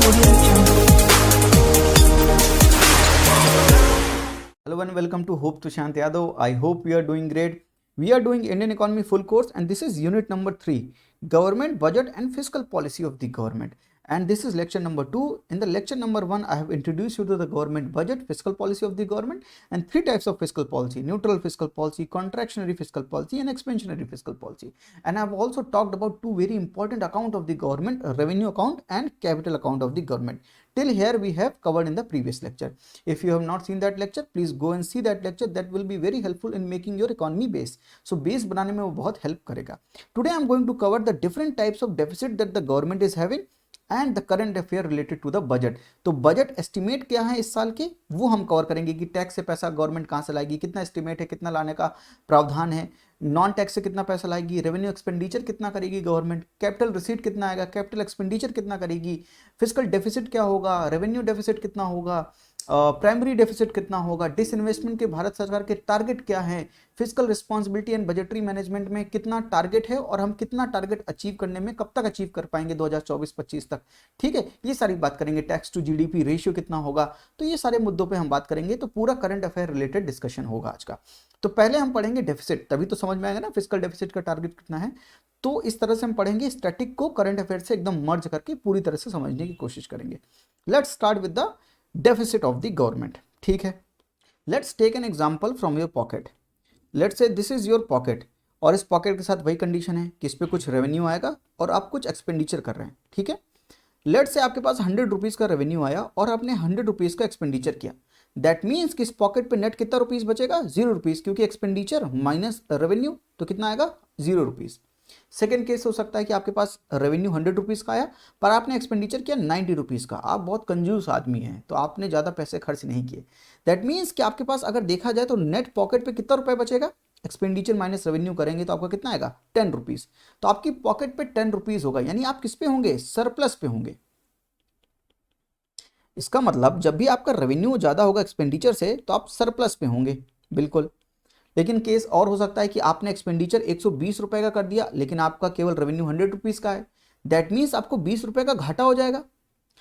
Hello and welcome to Hope Tushant Yadav. I hope you are doing great. We are doing Indian Economy full course and this is unit number 3, Government Budget and Fiscal Policy of the Government. And this is lecture number 2. In the lecture number 1, I have introduced you to the government budget, fiscal policy of the government, and 3 types of fiscal policy: neutral fiscal policy, contractionary fiscal policy, and expansionary fiscal policy. And I have also talked about 2 very important account of the government, revenue account and capital account of the government. Till here we have covered in the previous lecture. If you have not seen that lecture, please go and see that lecture. That will be very helpful in making your economy base. So base बनाने में वो बहुत help करेगा. Today I am going to cover the different types of deficit that the government is having and the current affair related to the budget. तो budget estimate क्या है इस साल के, वो हम कवर करेंगे कि टैक्स से पैसा गवर्नमेंट कहाँ से लाएगी, कितना एस्टिमेट है, कितना लाने का प्रावधान है, नॉन टैक्स से कितना पैसा लाएगी, रेवेन्यू एक्सपेंडिचर कितना करेगी गवर्नमेंट, कैपिटल रिसीट कितना आएगा, कैपिटल एक्सपेंडिचर कितना करेगी, फिजिकल डेफिसिट क्या होगा, रेवेन्यू डेफिसिट कितना होगा, प्राइमरी डेफिसिट कितना होगा, डिसइन्वेस्टमेंट के भारत सरकार के टारगेट क्या है, physical responsibility and budgetary management में कितना टारगेट है और हम कितना टारगेट अचीव करने में कब तक अचीव कर पाएंगे 2024-25 तक. ठीक है, ये सारी बात करेंगे. टैक्स टू जीडीपी रेशियो कितना होगा, तो ये सारे मुद्दों पे हम बात करेंगे. तो पूरा करंट अफेयर रिलेटेड डिस्कशन होगा आज का. तो पहले हम पढ़ेंगे डेफिसिट, तभी तो समझ में आएगा ना फिजिकल डेफिसिट का टारगेट कितना है. तो इस तरह से हम पढ़ेंगे, स्टैटिक को करंट अफेयर से एकदम मर्ज करके पूरी तरह से समझने की कोशिश करेंगे. Let's start with the deficit of the government. ठीक है, let's take an example from your pocket. Let's say this is your pocket और इस पॉकेट के साथ वही कंडीशन है कि इस पे कुछ रेवेन्यू आएगा और आप कुछ एक्सपेंडिचर कर रहे हैं. ठीक है, लेट्स से आपके पास 100 रुपीज़ का रेवेन्यू आया और आपने 100 रुपीज़ का एक्सपेंडिचर किया. दैट मीन्स कि इस पॉकेट पे नेट कितना रुपीज़ बचेगा, 0 रुपीज़, क्योंकि एक्सपेंडिचर माइनस रेवेन्यू तो कितना आएगा, 0 रुपीज़. सेकेंड केस हो सकता है कि आपके पास रेवेन्यू 100 रुपीज़ का आया पर आपने एक्सपेंडिचर किया 90 रुपीज़ का. आप बहुत कंजूस आदमी हैं तो आपने ज़्यादा पैसे खर्च नहीं किए. दैट मीन्स कि आपके पास अगर देखा जाए तो नेट पॉकेट पे कितना रुपए बचेगा, एक्सपेंडिचर माइनस रेवेन्यू करेंगे तो आपका कितना आएगा, 10 रुपीज़. तो आपकी पॉकेट पे 10 रुपीज़ होगा, यानी आप किस पे होंगे, सरप्लस पे होंगे. इसका मतलब जब भी आपका रेवेन्यू ज़्यादा होगा एक्सपेंडिचर से तो आप सरप्लस पे होंगे, बिल्कुल. लेकिन केस और हो सकता है कि आपने एक्सपेंडिचर 120 रुपए का कर दिया लेकिन आपका केवल रेवेन्यू 100 रुपीज़ का है. दैट मीन्स आपको 20 रुपए का घाटा हो जाएगा,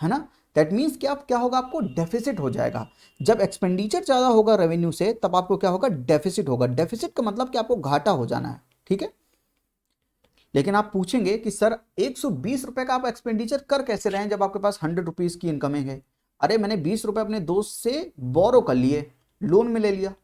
है ना. दैट मीन्स कि आप क्या होगा, आपको डेफिसिट हो जाएगा. जब एक्सपेंडिचर ज़्यादा होगा रेवेन्यू से तब आपको क्या होगा, डेफिसिट होगा. डेफिसिट का मतलब कि आपको घाटा हो जाना है. ठीक है, लेकिन आप पूछेंगे कि सर 120 रुपए का आप एक्सपेंडिचर कर कैसे रहे हैं जब आपके पास 100 रुपीज़ की इनकमिंग है. अरे मैंने 20 रुपए अपने दोस्त से बोरो कर लिए, लोन में ले लिया,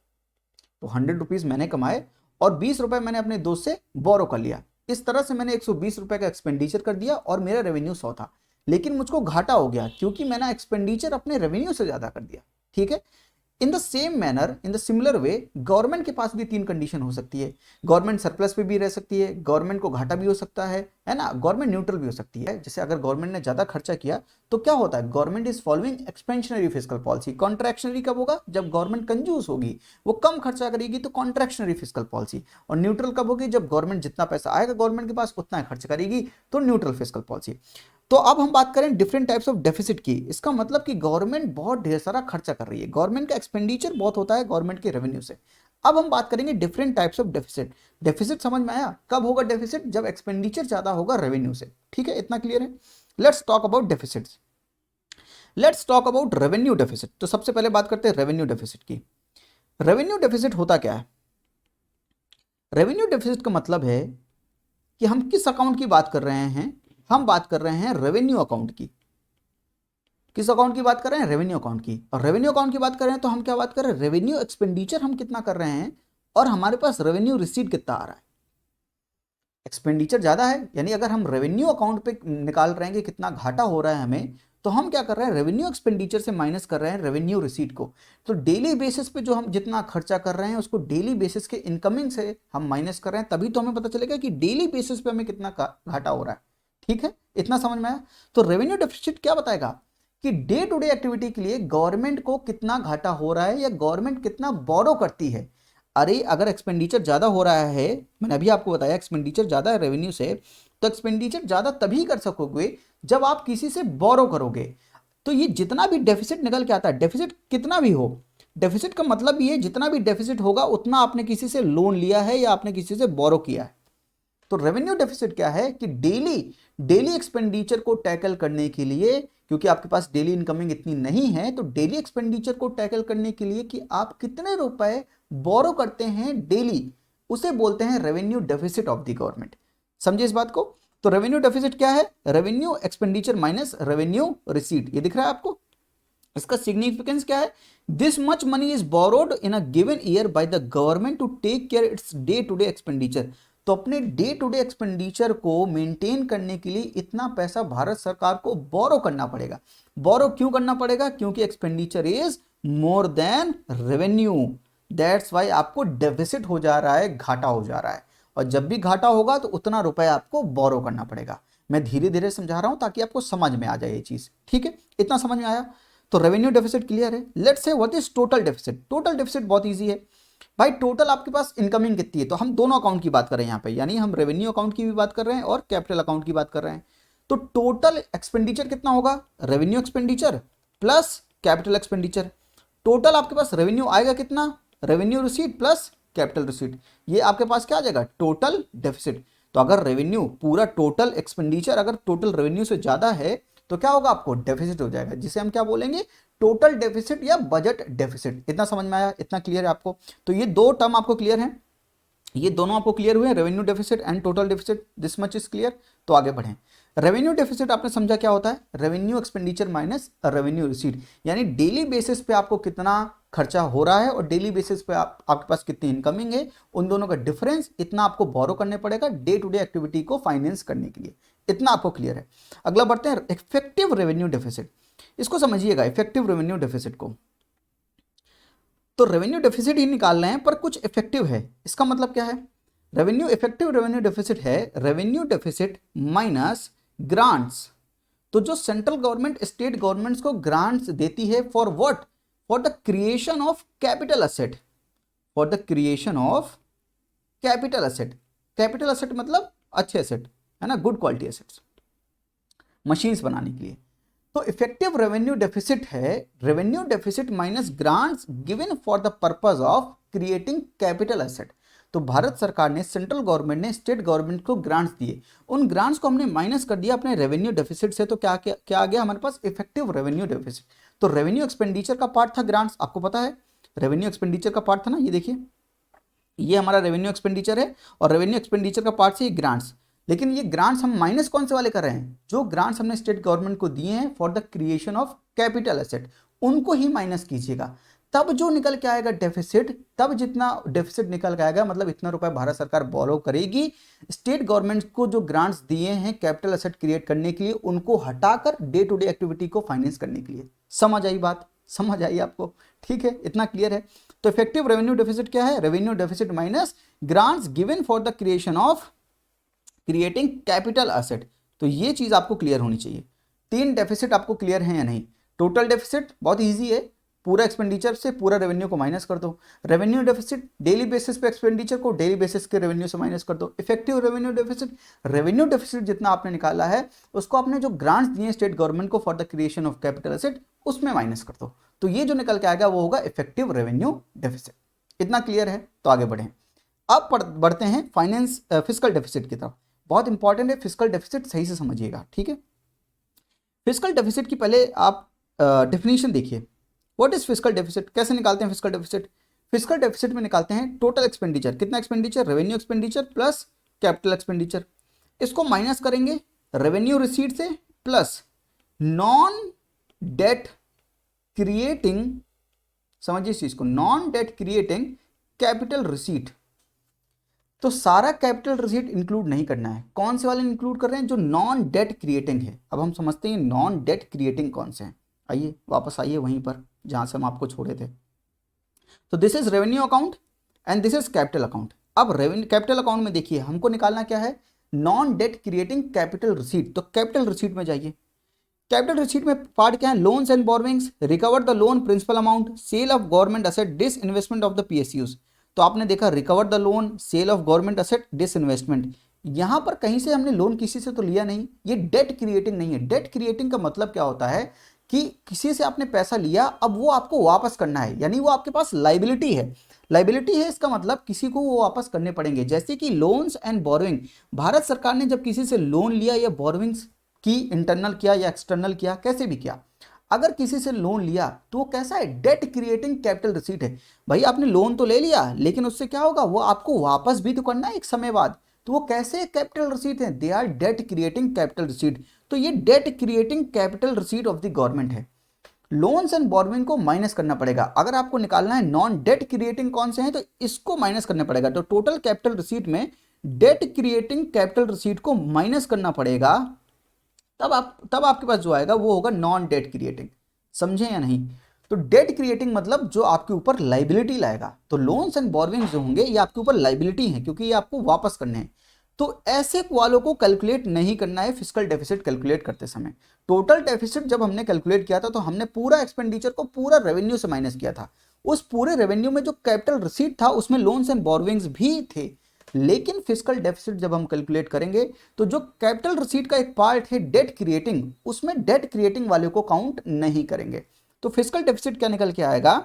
तो 100 रुपीज़ मैंने कमाए और 20 रुपए मैंने अपने दोस्त से बोरो कर लिया. इस तरह से मैंने 120 रुपए का एक्सपेंडिचर कर दिया और मेरा रेवेन्यू 100 था, लेकिन मुझको घाटा हो गया क्योंकि मैंने एक्सपेंडिचर अपने रेवेन्यू से ज़्यादा कर दिया. ठीक है, in the same manner, in the similar way, government के पास भी 3 कंडीशन हो सकती है. गवर्नमेंट सरप्लस पे भी रह सकती है, गवर्नमेंट को घाटा भी हो सकता है ना, गवर्नमेंट न्यूट्रल भी हो सकती है. जैसे अगर गवर्नमेंट ने ज़्यादा खर्चा किया तो क्या होता है, government is following expansionary physical policy. Contractionary कब होगा, जब गवर्नमेंट कंजूस होगी, वो कम खर्चा करेगी, तो कॉन्ट्रैक्शनरी फिजिकल पॉलिसी. और न्यूट्रल कब होगी, जब गवर्नमेंट जितना पैसा आएगा गवर्नमेंट के पास उतना खर्च करेगी, तो न्यूट्रल फिजिकल पॉलिसी. तो अब हम बात करें डिफरेंट टाइप्स ऑफ डेफिसिट की. इसका मतलब कि गवर्नमेंट बहुत ढेर सारा खर्चा कर रही है, गवर्नमेंट का एक्सपेंडिचर बहुत होता है गवर्नमेंट के रेवेन्यू से. अब हम बात करेंगे different types of deficit. Deficit समझ में आया, कब होगा डेफिसिट, जब एक्सपेंडिचर ज्यादा होगा रेवेन्यू से. ठीक है, इतना क्लियर है. Let's talk about deficits. Let's talk about revenue deficit. तो सबसे पहले बात करते हैं रेवेन्यू डेफिसिट की. रेवेन्यू डेफिसिट होता क्या है, रेवेन्यू डेफिसिट का मतलब है कि हम किस अकाउंट की बात कर रहे हैं, हम बात कर रहे हैं रेवेन्यू अकाउंट की. किस अकाउंट की बात कर रहे हैं, रेवेन्यू अकाउंट की. और रेवेन्यू अकाउंट की बात कर रहे हैं तो हम क्या बात कर रहे हैं, रेवेन्यू एक्सपेंडिचर हम कितना कर रहे हैं और हमारे पास रेवेन्यू रिसीट कितना आ रहा है. एक्सपेंडिचर ज्यादा है, यानी अगर हम रेवेन्यू अकाउंट पे निकाल रहे हैं कि कितना घाटा हो रहा है हमें, तो हम क्या कर रहे हैं, रेवेन्यू एक्सपेंडिचर से माइनस कर रहे हैं रेवेन्यू रिसीट को. तो डेली बेसिस पे जो हम जितना खर्चा कर रहे हैं उसको डेली बेसिस के इनकमिंग से हम माइनस कर रहे हैं, तभी तो हमें पता चलेगा कि डेली बेसिस पे हमें कितना घाटा हो रहा है. ठीक है, इतना समझ में आया. तो रेवेन्यू डेफिसिट क्या बताएगा कि डे टू डे एक्टिविटी के लिए गवर्नमेंट को कितना घाटा हो रहा है या गवर्नमेंट कितना बोरो करती है. अरे अगर एक्सपेंडिचर ज़्यादा हो रहा है, मैंने अभी आपको बताया एक्सपेंडिचर ज़्यादा है रेवेन्यू से, तो एक्सपेंडिचर ज़्यादा तभी कर सकोगे जब आप किसी से बोरो करोगे. तो ये जितना भी डेफिसिट निकल के आता है, डेफिसिट कितना भी हो, डेफिसिट का मतलब ये जितना भी डेफिसिट होगा उतना आपने किसी से लोन लिया है या आपने किसी से बोरो किया है. तो रेवेन्यू डेफिसिट क्या है कि डेली एक्सपेंडिचर को टैकल करने के लिए, क्योंकि आपके पास डेली इनकमिंग इतनी नहीं है, तो डेली एक्सपेंडिचर को टैकल करने के लिए कि आप कितने रुपए बोरो करते हैं डेली, उसे बोलते हैं revenue deficit of the government. समझिए इस बात को। तो रेवेन्यू डेफिसिट क्या है? Revenue expenditure minus revenue receipt. ये दिख रहा है आपको? इसका सिग्निफिकेंस क्या है? This much money is borrowed in a given year by the government to take care its day to day expenditure. तो अपने डे टू डे एक्सपेंडिचर को मेंटेन करने के लिए इतना पैसा भारत सरकार को बोरो करना पड़ेगा। बोरो क्यों करना पड़ेगा? क्योंकि expenditure is more than revenue, that's why आपको डेफिसिट हो जा रहा है, घाटा हो जा रहा है। और जब भी घाटा होगा तो उतना रुपया आपको बोरो करना पड़ेगा। मैं धीरे धीरे समझा रहा हूं ताकि आपको समझ में आ जाए ये चीज, ठीक है? इतना समझ में आया? तो रेवेन्यू डेफिसिट क्लियर है। Let's say what is total deficit. Total deficit बहुत इजी है भाई। टोटल आपके पास इनकमिंग कितनी है? तो हम दोनों अकाउंट की बात कर रहे हैं यहाँ पे, यानी हम रेवेन्यू अकाउंट की भी बात कर रहे हैं और कैपिटल अकाउंट की बात कर रहे हैं। तो टोटल एक्सपेंडिचर कितना होगा? Revenue expenditure plus capital expenditure. Total आपके पास रेवेन्यू आएगा कितना? Revenue receipt plus capital receipt. ये आपके पास क्या आ जाएगा? Total deficit. तो अगर रेवेन्यू पूरा टोटल एक्सपेंडिचर अगर टोटल रेवेन्यू से ज्यादा है तो क्या होगा? आपको डेफिसिट हो जाएगा, जिसे हम क्या बोलेंगे? टोटल डेफिसिट या बजट डेफिसिट। इतना समझ में आया? इतना क्लियर है आपको? तो ये दो टर्म आपको क्लियर हैं, ये दोनों आपको क्लियर हुए, revenue deficit and total deficit. This much is clear. तो आगे बढ़ें। रेवेन्यू डेफिसिट आपने समझा क्या होता है? Revenue expenditure minus revenue receipt, यानी डेली बेसिस पे आपको कितना खर्चा हो रहा है और डेली बेसिस पे आपके पास कितनी इनकमिंग है, उन दोनों का डिफरेंस इतना आपको बोरो करने पड़ेगा डे टू डे एक्टिविटी को फाइनेंस करने के लिए। इतना आपको क्लियर है। अगला बढ़ते हैं, इफेक्टिव रेवेन्यू डेफिसिट। इसको समझिएगा, इफेक्टिव रेवेन्यू डेफिसिट को। तो रेवेन्यू डेफिसिट ही निकाल रहे हैं पर कुछ इफेक्टिव है। इसका मतलब क्या है? रेवेन्यू इफेक्टिव रेवेन्यू डेफिसिट है रेवेन्यू डेफिसिट माइनस ग्रांट्स। तो जो सेंट्रल गवर्नमेंट स्टेट गवर्नमेंट्स को ग्रांट्स देती है for what? For the creation of capital asset. For the creation of capital asset. Capital asset मतलब अच्छे असेट, है ना, गुड क्वालिटी असेट्स, मशीन्स बनाने के लिए। तो इफेक्टिव रेवेन्यू डेफिसिट है revenue deficit minus grants given for the purpose of creating capital asset. तो भारत सरकार ने, सेंट्रल गवर्नमेंट ने स्टेट गवर्नमेंट को ग्रांट्स दिए, उन ग्रांट्स को हमने माइनस कर दिया अपने रेवेन्यू डेफिसिट से, तो क्या क्या, क्या आ गया हमारे पास? Effective revenue deficit. तो रेवेन्यू एक्सपेंडिचर का पार्ट था ग्रांट्स, आपको पता है रेवेन्यू एक्सपेंडिचर का पार्ट था ना, ये देखिए ये हमारा रेवेन्यू एक्सपेंडिचर है और रेवेन्यू एक्सपेंडिचर का पार्ट से ग्रांट्स। लेकिन ये ग्रांट्स हम माइनस कौन से वाले कर रहे हैं? जो ग्रांट्स हमने स्टेट गवर्नमेंट को दिए हैं for the creation of capital asset, उनको ही माइनस कीजिएगा। तब जो निकल के आएगा डेफिसिट, तब जितना डेफिसिट निकल के आएगा, मतलब इतना रुपए भारत सरकार बोरो करेगी स्टेट गवर्नमेंट को जो ग्रांट्स दिए हैं कैपिटल एसेट क्रिएट करने के लिए, उनको हटाकर डे टू डे एक्टिविटी को फाइनेंस करने के लिए। समझ आई बात? समझ आई आपको? ठीक है, इतना क्लियर है। तो इफेक्टिव रेवेन्यू डेफिसिट क्या है? Revenue deficit minus grants given for the creation of creating capital asset. तो ये चीज आपको क्लियर होनी चाहिए। तीन डेफिसिट आपको क्लियर है या नहीं? टोटल डेफिसिट बहुत इजी है, पूरा एक्सपेंडिचर से पूरा रेवेन्यू को माइनस कर दो। रेवेन्यू डेफिसिट डेली बेसिस पे एक्सपेंडिचर को डेली बेसिस के रेवेन्यू से माइनस कर दो। इफेक्टिव रेवेन्यू डेफिसिट जितना आपने निकाला है उसको आपने जो ग्रांट्स दिए स्टेट गवर्नमेंट को for the creation of capital asset उसमें माइनस कर दो। तो ये जो निकल के आएगा वो होगा इफेक्टिव रेवेन्यू डेफिसिट। इतना क्लियर है? तो आगे बढ़ें। अब बढ़ते हैं फाइनेंस फिस्कल डेफिसिट की तरफ। बहुत इंपॉर्टेंट है फिस्कल डेफिसिट, सही से समझिएगा, ठीक है? फिस्कल डेफिसिट की पहले आप डेफिनेशन देखिए। What is fiscal deficit? कैसे निकालते हैं फिस्कल डेफिसिट? फिस्कल डेफिसिट में निकालते हैं टोटल एक्सपेंडिचर। कितना expenditure? Revenue expenditure plus capital expenditure. इसको माइनस करेंगे रेवेन्यू रिसीट से प्लस नॉन डेट क्रिएटिंग, समझिए इस चीज को, non debt creating capital receipt. तो सारा कैपिटल रिसीट इंक्लूड नहीं करना है। कौन से वाले इंक्लूड कर रहे हैं? जो नॉन डेट क्रिएटिंग है। अब हम समझते हैं नॉन डेट क्रिएटिंग कौन से हैं। आइए वापस आइए वहीं पर जहां से हम आपको छोड़े थे। तो this is revenue account and this is capital account. अब रेवेन्यू कैपिटल अकाउंट में देखिए हमको निकालना क्या है? Non debt creating capital receipt. तो कैपिटल रिसीट में जाइए। कैपिटल रिसीट में पार्ट क्या है? Loans and borrowings, recover the loan principal amount, sale of government asset, disinvestment of the PSUs. तो आपने देखा recover the loan, sale of government asset, disinvestment. यहां पर कहीं से हमने लोन किसी से तो लिया नहीं, ये डेट क्रिएटिंग नहीं है। डेट क्रिएटिंग का मतलब क्या होता है कि किसी से आपने पैसा लिया, अब वो आपको वापस करना है, यानी वो आपके पास लाइबिलिटी है। लाइबिलिटी है इसका मतलब किसी को वो वापस करने पड़ेंगे। जैसे कि लोन्स एंड बोरोइंग, भारत सरकार ने जब किसी से लोन लिया या बोरोइंग्स की, इंटरनल किया या एक्सटर्नल किया, कैसे भी किया, अगर किसी से लोन लिया तो वो कैसा है, डेट क्रिएटिंग कैपिटल रिसीट है। भाई आपने लोन तो ले लिया, लेकिन उससे क्या होगा, वो आपको वापस भी तो करना है एक समय बाद। तो वो कैसे कैपिटल रिसीट है, they are debt creating capital receipt. तो ये debt creating capital receipt of the government है। लोन्स एंड बोरोइंग को माइनस करना पड़ेगा। अगर आपको निकालना है नॉन डेट क्रिएटिंग कौन से हैं, तो इसको माइनस करना पड़ेगा। तो टोटल कैपिटल रिसीट में डेट क्रिएटिंग कैपिटल रिसीट को माइनस करना पड़ेगा, तब आपके पास जो आएगा वो होगा नॉन डेट क्रिएटिंग। समझे या नहीं? तो डेट क्रिएटिंग मतलब जो आपके ऊपर लाइबिलिटी लाएगा। तो लोन्स एंड बोरोइंग्स जो होंगे ये आपके ऊपर लाइबिलिटी है, क्योंकि ये आपको वापस करने हैं। तो ऐसे वालों को कैलकुलेट नहीं करना है फिस्कल डेफिसिट कैलकुलेट करते समय। टोटल डेफिसिट जब हमने कैलकुलेट किया था तो हमने पूरा एक्सपेंडिचर को पूरा रेवेन्यू से माइनस किया था। उस पूरे रेवेन्यू में जो कैपिटल रिसीट था उसमें लोन्स एंड बोरोइंग्स भी थे। लेकिन फिस्कल डेफिसिट जब हम कैलकुलेट करेंगे तो जो कैपिटल रिसीट का एक पार्ट है डेट क्रिएटिंग, उसमें डेट क्रिएटिंग वाले को काउंट नहीं करेंगे। तो फिस्कल डेफिसिट क्या निकल के आएगा,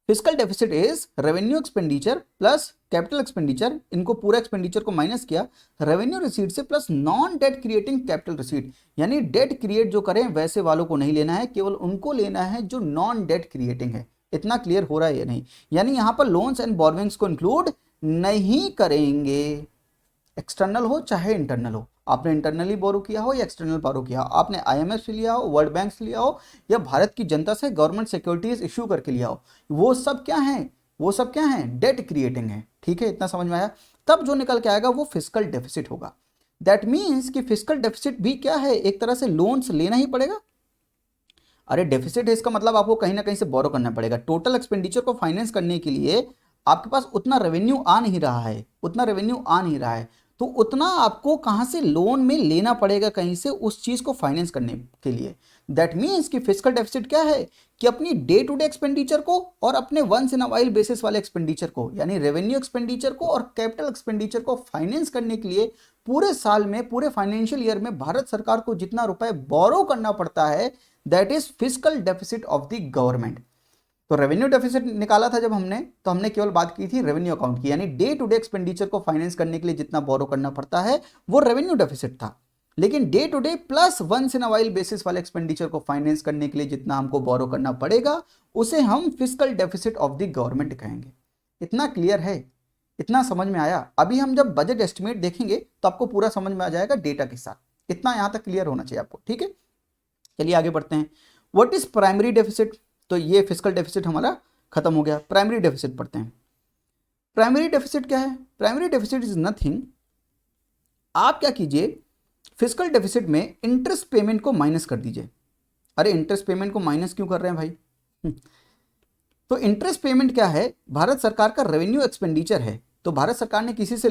fiscal deficit is revenue expenditure plus capital expenditure, इनको पूरा एक्सपेंडिचर को माइनस किया रेवेन्यू रिसीट से, plus non debt creating capital receipt. यानी डेट क्रिएट जो करें वैसे वालों को नहीं लेना है, केवल उनको लेना है जो नॉन डेट क्रिएटिंग है। इतना क्लियर हो रहा है या नहीं? यानी यहां पर लोन्स एंड बोरोइंग्स को इंक्लूड नहीं करेंगे, एक्सटर्नल हो चाहे इंटरनल हो। आपने इंटरनली बोरो किया हो या एक्सटर्नल बोरो किया हो, आपने आईएमएफ से लिया हो, वर्ल्ड बैंक से लिया हो, या भारत की जनता से गवर्नमेंट सिक्योरिटीज इश्यू करके लिया हो, वो सब क्या है, वो सब क्या है, डेट क्रिएटिंग है। ठीक है, इतना समझ में आया? तब जो निकल के आएगा वो फिस्कल डेफिसिट होगा। दैट मीन्स कि फिस्कल डेफिसिट भी क्या है, एक तरह से लोन्स लेना ही पड़ेगा। अरे डेफिसिट है इसका मतलब आपको कहीं ना कहीं से बोरो करना पड़ेगा। टोटल एक्सपेंडिचर को फाइनेंस करने के लिए आपके पास उतना रेवेन्यू आ नहीं रहा है, उतना रेवेन्यू आ नहीं रहा है, तो उतना आपको कहां से लोन में लेना पड़ेगा कहीं से उस चीज को फाइनेंस करने के लिए। दैट मीन्स कि फिस्कल डेफिसिट क्या है कि अपनी डे टू डे एक्सपेंडिचर को और अपने once in a while basis वाले एक्सपेंडिचर को, यानी रेवेन्यू एक्सपेंडिचर को और कैपिटल एक्सपेंडिचर को फाइनेंस करने के लिए पूरे साल में, पूरे फाइनेंशियल ईयर में भारत सरकार को जितना रुपए बोरो करना पड़ता है, that is fiscal deficit of the government. तो रेवेन्यू डेफिसिट निकाला था जब हमने, तो हमने केवल बात की थी रेवेन्यू अकाउंट की, यानी डे टू डे एक्सपेंडिचर को फाइनेंस करने के लिए जितना बोरो करना पड़ता है वो रेवेन्यू डेफिसिट था। लेकिन day to day plus once in a while basis वाले एक्सपेंडिचर को फाइनेंस करने के लिए जितना हमको बोरो करना पड़ेगा उसे हम fiscal deficit of the government कहेंगे। इतना क्लियर है? इतना समझ में आया? अभी हम जब बजट एस्टिमेट देखेंगे तो आपको पूरा समझ में आ जाएगा डेटा के साथ। इतना यहां तक क्लियर होना चाहिए आपको। ठीक है, चलिए आगे बढ़ते हैं। What is primary deficit? तो ये फिस्कल डेफिसिट हमारा खत्म हो गया। प्राइमरी डेफिसिट पढ़ते हैं। प्राइमरी डेफिसिट क्या है? प्राइमरी डेफिसिट इज नथिंग, आप क्या कीजिए, फिस्कल डेफिसिट में इंटरेस्ट पेमेंट को माइनस कर दीजिए। अरे इंटरेस्ट पेमेंट को माइनस क्यों कर रहे हैं भाई? तो इंटरेस्ट पेमेंट क्या है, भारत सरकार का रेवेन्यू एक्सपेंडिचर है। तो भारत सरकार ने किसी से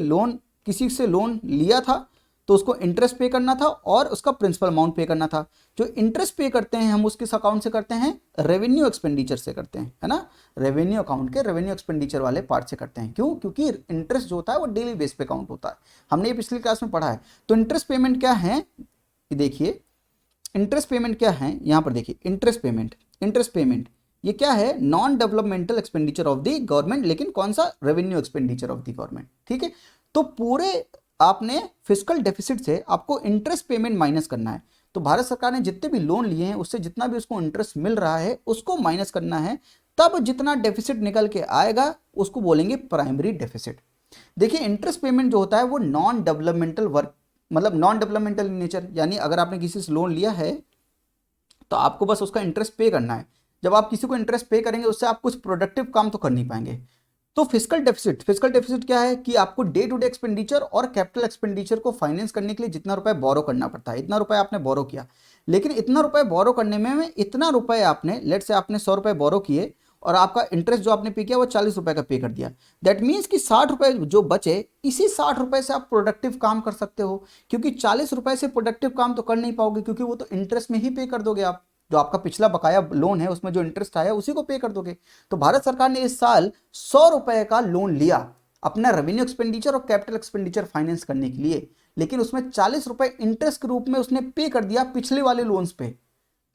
लोन लिया था तो उसको इंटरेस्ट पे करना था और उसका प्रिंसिपल अमाउंट पे करना था। जो इंटरेस्ट पे करते हैं हम उसके अकाउंट से करते हैं, रेवेन्यू एक्सपेंडिचर से करते हैं, है ना, रेवेन्यू अकाउंट के रेवेन्यू एक्सपेंडिचर वाले पार्ट से करते हैं। क्यों? क्योंकि इंटरेस्ट जो होता है वो डेली बेस पे काउंट होता है, हमने ये पिछली क्लास में पढ़ा है। तो इंटरेस्ट पेमेंट क्या है, देखिए इंटरेस्ट पेमेंट क्या है, यहां पर देखिए इंटरेस्ट पेमेंट ये क्या है, non developmental expenditure of the government, लेकिन कौन सा, revenue expenditure of the government. ठीक है, तो पूरे आपने फिस्कल डेफिसिट से आपको इंटरेस्ट पेमेंट माइनस करना है। तो भारत सरकार ने जितने भी लोन लिए हैं उससे जितना भी उसको इंटरेस्ट मिल रहा है उसको माइनस करना है, तब जितना डेफिसिट निकल के आएगा उसको बोलेंगे प्राइमरी डेफिसिट। देखिए इंटरेस्ट पेमेंट जो होता है वो नॉन डेवलपमेंटल वर्क, मतलब नॉन डेवलपमेंटल इन नेचर, यानी अगर आपने किसी से लोन लिया है तो आपको बस उसका इंटरेस्ट पे करना है। जब आप किसी को इंटरेस्ट पे करेंगे उससे आप कुछ प्रोडक्टिव काम तो कर नहीं पाएंगे। तो फिस्कल डेफिसिट क्या है कि आपको डे टू डे एक्सपेंडिचर और कैपिटल एक्सपेंडिचर को फाइनेंस करने के लिए जितना रुपए बोरो करना पड़ता है, इतना रुपए आपने बोरो किया, लेकिन इतना रुपए बोरो करने में इतना रुपए आपने, लेट से आपने 100 रुपए बोरो किए और आपका इंटरेस्ट जो आपने पे किया वो 40 रुपए का पे कर दिया। दैट मीन्स कि 60 रुपए जो बचे, इसी 60 रुपए से आप प्रोडक्टिव काम कर सकते हो, क्योंकि 40 रुपए से प्रोडक्टिव काम तो कर नहीं पाओगे, क्योंकि वो तो इंटरेस्ट में ही पे कर दोगे आप, जो आपका पिछला बकाया लोन है उसमें जो इंटरेस्ट आया उसी को पे कर दोगे। तो भारत सरकार ने इस साल 100 रुपए का लोन लिया अपना रेवेन्यू एक्सपेंडिचर और कैपिटल एक्सपेंडिचर फाइनेंस करने के लिए, लेकिन उसमें 40 रुपए इंटरेस्ट के रूप में उसने पे कर दिया पिछले वाले लोन्स पे।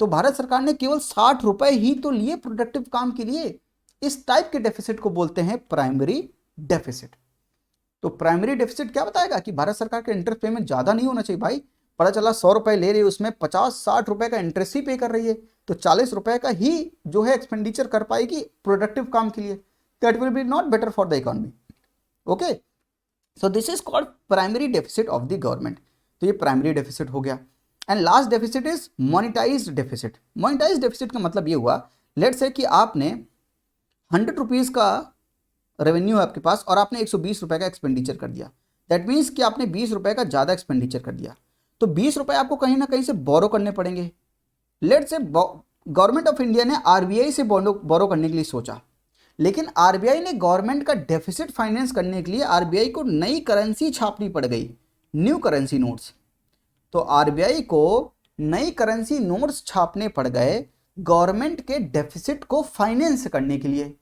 तो भारत सरकार ने केवल 60 रुपए ही तो लिए प्रोडक्टिव काम के लिए। इस टाइप के डेफिसिट को बोलते हैं प्राइमरी डेफिसिट। तो प्राइमरी डेफिसिट क्या बताएगा कि भारत सरकार का इंटरेस्ट पेमेंट ज्यादा नहीं होना चाहिए भाई। पता चला 100 रुपए ले रही है, उसमें 50-60 रुपए का इंटरेस्ट ही पे कर रही है, तो 40 रुपए का ही जो है एक्सपेंडिचर कर पाएगी प्रोडक्टिव काम के लिए। That will be not better for the economy. Okay, so this is called primary deficit of the government. तो ये प्राइमरी डेफिसिट हो गया। And last deficit is monetised deficit. Monetised deficit का मतलब ये हुआ, लेट्स से कि आपने 100 रुपीज का रेवेन्यू है आपके पास और आपने 120 रुपए का एक्सपेंडिचर कर दिया। दैट मीन्स कि आपने 20 रुपए का ज़्यादा एक्सपेंडिचर कर दिया, तो 20 रुपए आपको कहीं ना कहीं से बोरो करने पड़ेंगे। Let's say government of India ने आरबीआई से बोरो करने के लिए सोचा, लेकिन आरबीआई ने गवर्नमेंट का डेफिसिट फाइनेंस करने के लिए आरबीआई को नई करेंसी छापनी पड़ गई, न्यू करेंसी नोट्स। तो आरबीआई को नई करेंसी नोट्स छापने पड़ गए गवर्नमेंट के डेफिसिट को फाइनेंस करने के लिए।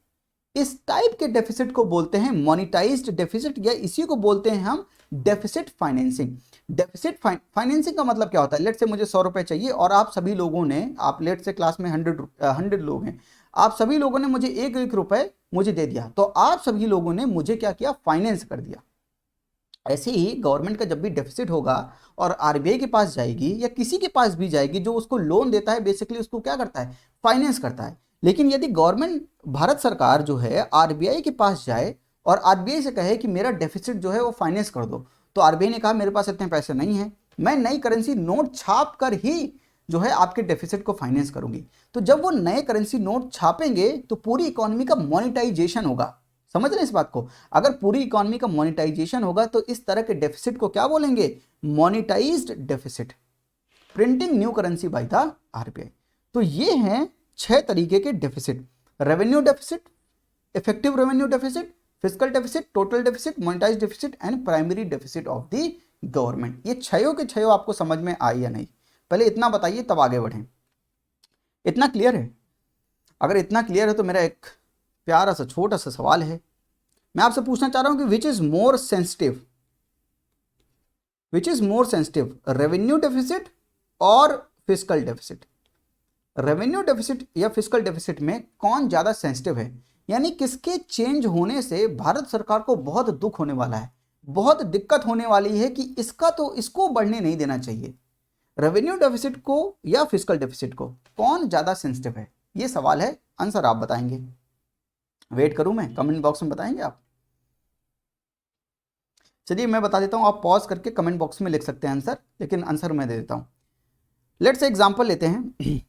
इस टाइप के डेफिसिट को बोलते हैं मोनिटाइज्ड डेफिसिट, या इसी को बोलते हैं हम डेफिसिट फाइनेंसिंग। डेफिसिट फाइनेंसिंग का मतलब क्या होता है, लेट से मुझे 100 रुपए चाहिए और आप सभी लोगों ने, आप लेट से क्लास में 100 लोग हैं, आप सभी लोगों ने मुझे 1-1 रुपए मुझे दे दिया, तो आप सभी लोगों ने मुझे क्या किया, फाइनेंस कर दिया। ऐसे ही गवर्नमेंट का जब भी डेफिसिट होगा और आरबीआई के पास जाएगी या किसी के पास भी जाएगी जो उसको लोन देता है, बेसिकली उसको क्या करता है, फाइनेंस करता है। लेकिन यदि गवर्नमेंट, भारत सरकार जो है आरबीआई के पास जाए और आरबीआई से कहे कि मेरा डेफिसिट जो है वो फाइनेंस कर दो, तो आरबीआई ने कहा मेरे पास इतने पैसे नहीं हैं, मैं नई करेंसी नोट छाप कर ही जो है आपके डेफिसिट को फाइनेंस करूंगी। तो जब वो नए करेंसी नोट छापेंगे तो पूरी इकोनॉमी का मोनेटाइजेशन होगा। समझ रहे हैं इस बात को? अगर पूरी इकोनॉमी का मोनेटाइजेशन होगा तो इस तरह के डेफिसिट को क्या बोलेंगे, monetised deficit, printing new currency by the RBI. तो ये हैं 6 तरीके के deficit: revenue deficit, effective revenue deficit, fiscal deficit, total deficit, monetised deficit and primary deficit of the government. ये 6 के 6 आपको समझ में आई या नहीं? पहले इतना बताइए तब आगे बढ़ें। इतना क्लियर है? अगर इतना क्लियर है तो मेरा एक प्यारा सा छोटा सा सवाल है, मैं आपसे पूछना चाह रहा हूं कि विच is more sensitive, revenue deficit और फिस्कल डेफिसिट? रेवेन्यू डेफिसिट या फिस्कल डेफिसिट में कौन ज्यादा सेंसिटिव है, यानी किसके चेंज होने से भारत सरकार को बहुत दुख होने वाला है, बहुत दिक्कत होने वाली है कि इसको बढ़ने नहीं देना चाहिए। रेवेन्यू डेफिसिट को या फिस्कल डेफिसिट को, कौन ज्यादा सेंसिटिव है? ये सवाल है, आंसर आप बताएंगे। वेट करूं मैं, कमेंट बॉक्स में बताएंगे आप? चलिए मैं बता देता हूं, आप पॉज करके कमेंट बॉक्स में लिख सकते हैं आंसर, लेकिन आंसर मैं दे देता हूं। लेट्स से एग्जांपल लेते हैं।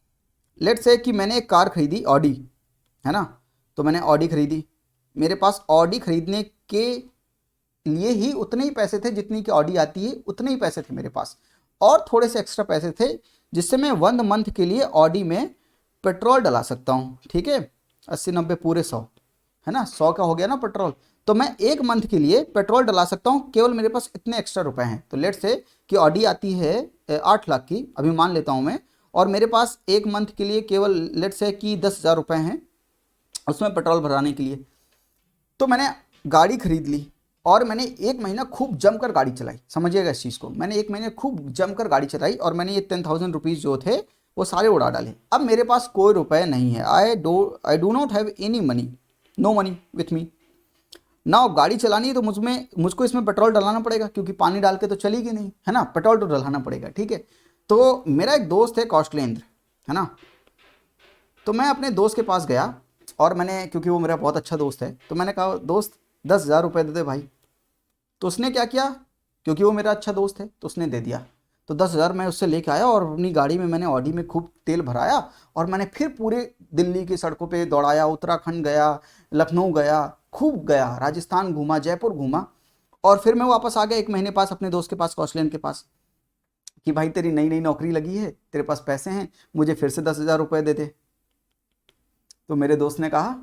लेट्स से कि मैंने एक कार खरीदी, ऑडी, है ना, तो मैंने ऑडी खरीदी, मेरे पास ऑडी खरीदने के लिए ही उतने ही पैसे थे जितनी की ऑडी आती है, उतने ही पैसे थे मेरे पास, और थोड़े से एक्स्ट्रा पैसे थे जिससे मैं 1 मंथ के लिए ऑडी में पेट्रोल डला सकता हूँ। ठीक है, 80-90 पूरे 100, है ना, 100 का हो गया ना पेट्रोल, तो मैं 1 मंथ के लिए पेट्रोल डला सकता हूँ, केवल मेरे पास इतने एक्स्ट्रा रुपए हैं। तो लेट्स से कि ऑडी आती है 8 लाख की, अभी मान लेता हूँ मैं, और मेरे पास 1 मंथ के लिए केवल लेट्स से कि 10,000 रुपये हैं उसमें पेट्रोल भराने के लिए। तो मैंने गाड़ी खरीद ली और मैंने 1 महीना खूब जमकर गाड़ी चलाई। समझिएगा इस चीज़ को, मैंने 1 महीने खूब जमकर गाड़ी चलाई और मैंने ये 10,000 रुपीज़ जो थे वो सारे उड़ा डाले। अब मेरे पास कोई रुपए नहीं है, I do not have any money, no money with me now. गाड़ी चलानी है तो मुझको इसमें पेट्रोल डलाना पड़ेगा, क्योंकि पानी डाल के तो चलेगी नहीं, है ना, पेट्रोल तो डलाना पड़ेगा। ठीक है, तो मेरा एक दोस्त है कौशलेंद्र, है ना, तो मैं अपने दोस्त के पास गया और मैंने, क्योंकि वो मेरा बहुत अच्छा दोस्त है, तो मैंने कहा दोस्त 10,000 रुपये दे दे भाई। तो उसने क्या किया, क्योंकि वो मेरा अच्छा दोस्त है तो उसने दे दिया। तो 10,000 मैं उससे लेके आया और अपनी गाड़ी में मैंने ऑडी में खूब तेल भराया और मैंने फिर पूरे दिल्ली की सड़कों पे दौड़ाया, उत्तराखंड गया, लखनऊ गया, खूब गया, राजस्थान घूमा, जयपुर घूमा, और फिर मैं वापस आ गया 1 महीने पास अपने दोस्त के पास, कौशलेंद्र के पास, कि भाई तेरी नई नई नौकरी लगी है, तेरे पास पैसे हैं, मुझे फिर से 10,000 रुपये दे दे। तो मेरे दोस्त ने कहा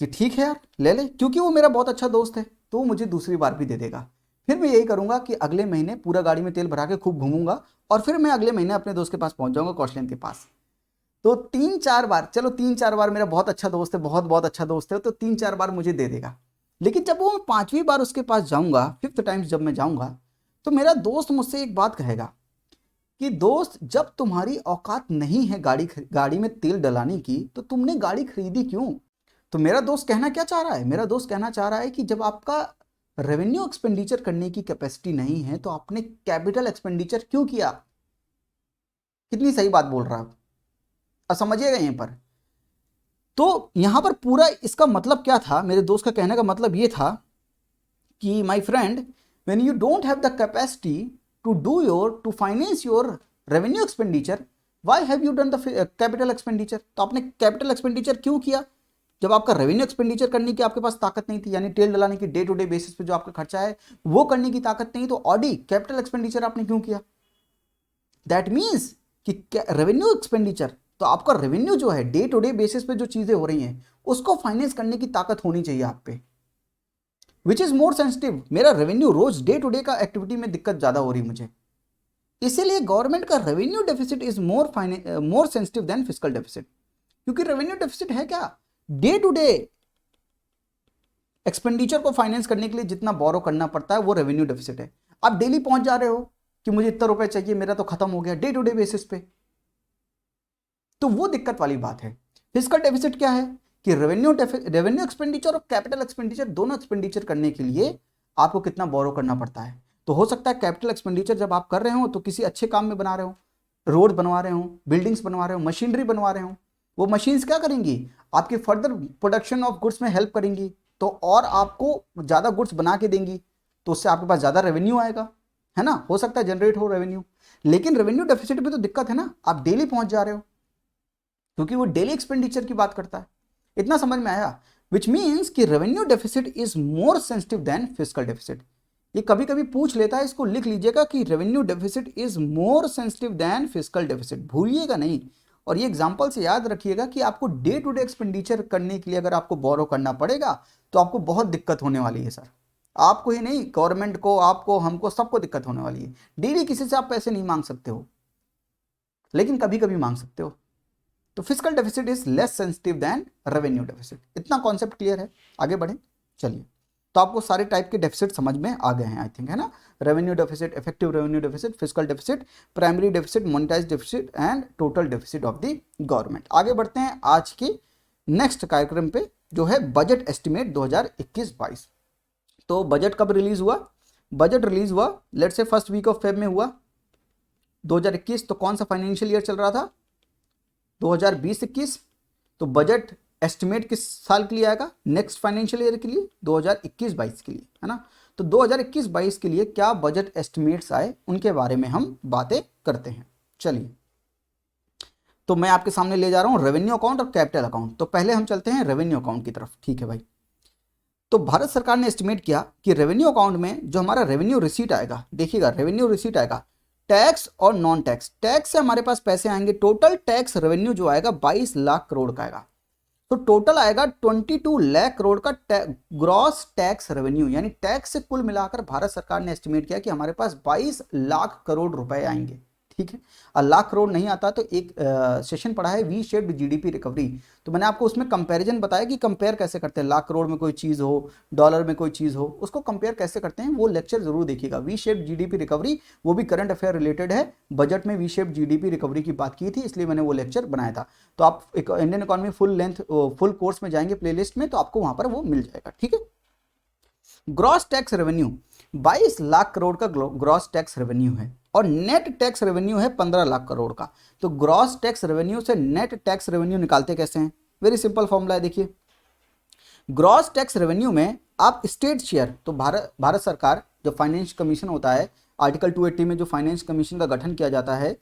कि ठीक है यार ले ले, क्योंकि वो मेरा बहुत अच्छा दोस्त है तो वो मुझे दूसरी बार भी दे देगा। फिर मैं यही करूंगा कि अगले महीने पूरा गाड़ी में तेल भरा के खूब घूमूंगा और फिर मैं अगले महीने अपने दोस्त के पास पहुंच जाऊंगा, कौशलेंद्र के पास। तो 3-4 बार, चलो 3-4 बार, मेरा बहुत अच्छा दोस्त है, बहुत बहुत अच्छा दोस्त है, तो 3-4 बार मुझे दे देगा। लेकिन जब वो 5वीं बार उसके पास जाऊंगा, 5th टाइम्स जब मैं जाऊंगा, तो मेरा दोस्त मुझसे एक बात कहेगा कि दोस्त जब तुम्हारी औकात नहीं है गाड़ी में तेल डलाने की तो तुमने गाड़ी खरीदी क्यों? तो मेरा दोस्त कहना क्या चाह रहा है? मेरा दोस्त कहना चाह रहा है कि जब आपका रेवेन्यू एक्सपेंडिचर करने की कैपेसिटी नहीं है तो आपने कैपिटल एक्सपेंडिचर क्यों किया? कितनी सही बात बोल रहा है, अब समझिएगा यहीं पर। तो यहां पर पूरा इसका मतलब क्या था? मेरे दोस्त का कहने का मतलब ये था कि my friend, when you don't have the capacity to finance your revenue expenditure, why have you done the capital expenditure? तो आपने कैपिटल एक्सपेंडिचर क्यों किया जब आपका रेवेन्यू एक्सपेंडिचर करने की आपके पास ताकत नहीं थी? यानी तेल डलाने की डे टू डे बेसिस पे जो आपका खर्चा है वो करने की ताकत नहीं, तो ऑडी कैपिटल एक्सपेंडिचर आपने क्यों किया? दैट मीन्स कि रेवेन्यू एक्सपेंडिचर, तो आपका रेवेन्यू जो है डे टू डे बेसिस पे जो चीजें हो रही हैं उसको फाइनेंस करने की ताकत होनी चाहिए आप पे। विच इज मोर सेंसिटिव, मेरा रेवेन्यू रोज डे टू डे का एक्टिविटी में दिक्कत ज्यादा हो रही मुझे, इसीलिए गवर्नमेंट का revenue deficit is more sensitive than fiscal deficit. क्योंकि रेवेन्यू डेफिसिट है क्या? डे टू डे एक्सपेंडिचर को फाइनेंस करने के लिए जितना बोरो करना पड़ता है वो रेवेन्यू डेफिसिट है। आप डेली पहुंच जा रहे हो कि मुझे इतना रुपए चाहिए, मेरा तो खत्म हो गया डे टू डे बेसिस पे, तो वो दिक्कत वाली बात है। फिस्कल डेफिसिट क्या है कि रेवेन्यू एक्सपेंडिचर और कैपिटल एक्सपेंडिचर दोनों एक्सपेंडिचर करने के लिए आपको कितना बोरो करना पड़ता है। तो हो सकता है कैपिटल एक्सपेंडिचर जब आप कर रहे हो तो किसी अच्छे काम में बना रहे हो, रोड बनवा रहे हो, बिल्डिंग्स बनवा रहे हो, मशीनरी बनवा रहे हो, वो मशीन्स क्या करेंगी? आपकी फर्दर प्रोडक्शन ऑफ गुड्स में हेल्प करेंगी, तो और आपको ज़्यादा गुड्स बना के देंगी, तो उससे आपके पास ज़्यादा रेवेन्यू आएगा, है ना? हो सकता है जनरेट हो रेवेन्यू। लेकिन रेवेन्यू डेफिसिट में तो दिक्कत है ना, आप डेली पहुंच जा रहे हो, क्योंकि वो डेली एक्सपेंडिचर की बात करता है। इतना समझ में आया? विच मीन्स कि revenue deficit is more sensitive than fiscal deficit. ये कभी कभी पूछ लेता है, इसको लिख लीजिएगा कि revenue deficit is more sensitive than fiscal deficit, भूलिएगा नहीं। और ये एग्जांपल से याद रखिएगा कि आपको डे टू डे एक्सपेंडिचर करने के लिए अगर आपको बोरो करना पड़ेगा तो आपको बहुत दिक्कत होने वाली है सर। आपको ही नहीं, गवर्नमेंट को, आपको, हमको, सबको दिक्कत होने वाली है। डेली किसी से आप पैसे नहीं मांग सकते हो, लेकिन कभी कभी मांग सकते हो। तो fiscal deficit is less sensitive then revenue deficit. इतना कॉन्सेप्ट क्लियर है? आगे बढ़े, चलिए। तो आपको सारे टाइप के डेफिसिट समझ में आ गए हैं आई थिंक, है ना? Revenue deficit, effective revenue deficit, fiscal deficit, primary deficit, monetise deficit and total deficit of the government. आगे बढ़ते हैं आज के नेक्स्ट कार्यक्रम पे, जो है बजट एस्टिमेट 2021-22। तो बजट कब रिलीज हुआ? बजट रिलीज हुआ let's say first week of Feb में हुआ 2021। तो कौन सा फाइनेंशियल ईयर चल रहा था? 2020-21। तो बजट एस्टिमेट किस साल के लिए आएगा? नेक्स्ट फाइनेंशियल ईयर के लिए, 2021-22 के लिए, है ना? तो 2021-22 के लिए क्या बजट एस्टिमेट्स आए उनके बारे में हम बातें करते हैं। चलिए, तो मैं आपके सामने ले जा रहा हूं रेवेन्यू अकाउंट और कैपिटल अकाउंट। तो पहले हम चलते हैं रेवेन्यू अकाउंट की तरफ, ठीक है भाई? तो भारत सरकार ने एस्टिमेट किया कि रेवेन्यू अकाउंट में जो हमारा रेवेन्यू रिसीट आएगा, देखिएगा रेवेन्यू रिसीट आएगा टैक्स और नॉन टैक्स। टैक्स से हमारे पास पैसे आएंगे, टोटल टैक्स रेवेन्यू जो आएगा 22 लाख करोड़ का आएगा। तो टोटल आएगा 22 लाख करोड़ का ग्रॉस टैक्स रेवेन्यू, यानी टैक्स से कुल मिलाकर भारत सरकार ने एस्टिमेट किया कि हमारे पास 22 लाख करोड़ रुपए आएंगे, ठीक है? और लाख करोड़ नहीं आता तो एक सेशन पढ़ा है वी शेप्ड जीडीपी रिकवरी, तो मैंने आपको उसमें कंपैरिजन बताया कि कंपेयर कैसे करते हैं, लाख करोड़ में कोई चीज़ हो, डॉलर में कोई चीज़ हो, उसको कंपेयर कैसे करते हैं, वो लेक्चर जरूर देखिएगा। वी शेप्ड जीडीपी रिकवरी, वो भी करंट अफेयर रिलेटेड है। बजट में वी शेप्ड जीडीपी रिकवरी की बात की थी, इसलिए मैंने वो लेक्चर बनाया था। तो आप एक इंडियन इकोनॉमी फुल कोर्स में जाएंगे प्लेलिस्ट में, तो आपको वहां पर वो मिल जाएगा, ठीक है? Gross tax revenue 22 lakh crore का ग्रॉस टैक्स रेवेन्यू है और नेट टैक्स रेवेन्यू है 15 लाख करोड़ का। तो ग्रॉस टैक्स रेवेन्यू से नेट टैक्स रेवेन्यू निकालते कैसे हैं? वेरी सिंपल फॉर्मूला है, देखिए। ग्रॉस टैक्स रेवेन्यू में आप स्टेट शेयर, तो भारत सरकार, जो फाइनेंस कमीशन होता है, आर्टिकल 280 में जो फाइनेंस कमीशन का गठन किया जाता है,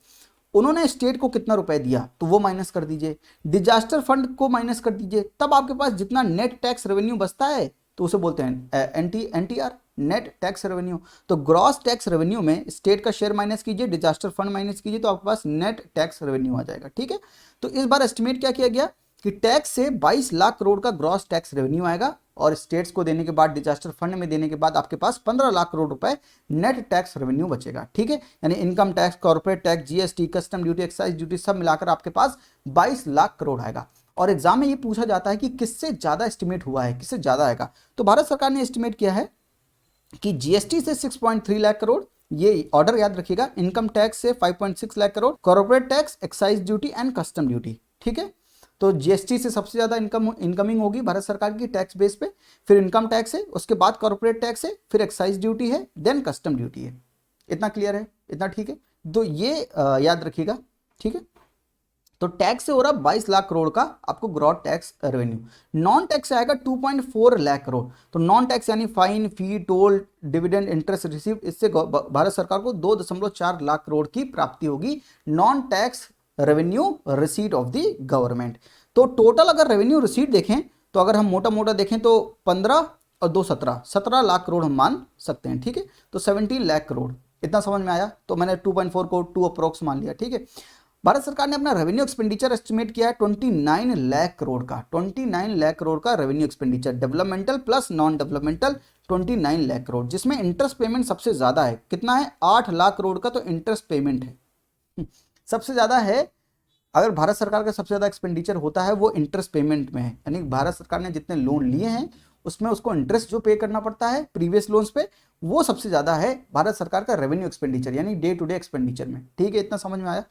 उन्होंने स्टेट को कितना रुपए दिया तो वो माइनस कर दीजिए, डिजास्टर फंड को माइनस कर दीजिए, तब आपके पास जितना नेट टैक्स रेवेन्यू बचता है तो उसे बोलते हैं एनटीआर, नेट टैक्स रेवेन्यू। तो ग्रॉस टैक्स रेवेन्यू में स्टेट का शेयर माइनस कीजिए, डिजास्टर फंड माइनस कीजिए, तो आपके पास नेट टैक्स रेवेन्यू आ जाएगा, ठीक है? तो इस बार एस्टिमेट क्या किया गया कि टैक्स से 22 लाख करोड़ का ग्रॉस टैक्स रेवेन्यू आएगा और स्टेट्स को देने के बाद, डिजास्टर फंड में देने के बाद आपके पास 15 लाख करोड़ रुपए नेट टैक्स रेवेन्यू बचेगा, ठीक है? यानी income tax, corporate tax, GST, custom duty, excise duty सब मिलाकर आपके पास 22 लाख करोड़ आएगा। और एग्जाम में ये पूछा जाता है कि किससे ज्यादा एस्टिमेट हुआ है, किससे ज्यादा आएगा? तो भारत सरकार ने एस्टिमेट किया है कि जीएसटी से 6.3 लाख करोड़, ये ऑर्डर याद रखिएगा। इनकम टैक्स से 5.6 lakh crore, corporate tax, excise duty and custom duty. ठीक है, तो जीएसटी से सबसे ज्यादा इनकमिंग होगी भारत सरकार की टैक्स बेस पे, फिर इनकम टैक्स है, उसके बाद कॉर्पोरेट टैक्स है, फिर एक्साइज ड्यूटी है, देन कस्टम ड्यूटी है। इतना क्लियर है, इतना ठीक है, तो ये याद रखिएगा। ठीक है, तो टैक्स से हो रहा 22 लाख करोड़ का आपको gross tax revenue. Non tax आएगा 2.4 लाख करोड़। तो नॉन टैक्स यानी फाइन, फी, टोल, डिविडेंड, इंटरेस्ट रिसीव, इससे भारत सरकार को 2.4 लाख करोड़ की प्राप्ति होगी non tax revenue receipt of the government. तो टोटल अगर रेवेन्यू रिसीट देखें तो अगर हम मोटा मोटा देखें तो 15 और 2 17 लाख करोड़ हम मान सकते हैं। ठीक है, तो 17 लाख करोड़। इतना समझ में आया? तो मैंने 2.4 को 2 अप्रोक्स मान लिया। ठीक है, भारत सरकार ने अपना रेवेन्यू एक्सपेंडिचर एस्टिमेट किया है 29 लाख करोड़ का। 29 लाख करोड़ का revenue expenditure, developmental plus non developmental 29 lakh crore, जिसमें इंटरेस्ट पेमेंट सबसे ज्यादा है। कितना है? 8 लाख करोड़ का तो इंटरेस्ट पेमेंट है, सबसे ज्यादा है। अगर भारत सरकार का सबसे ज्यादा एक्सपेंडिचर होता है वो इंटरेस्ट पेमेंट में है, यानी भारत सरकार ने जितने लोन लिए हैं उसमें उसको इंटरेस्ट जो पे करना पड़ता है प्रीवियस लोन्स पे, वो सबसे ज्यादा है भारत सरकार का रेवेन्यू एक्सपेंडिचर, यानी डे टू डे एक्सपेंडिचर में। ठीक है, इतना समझ में आया?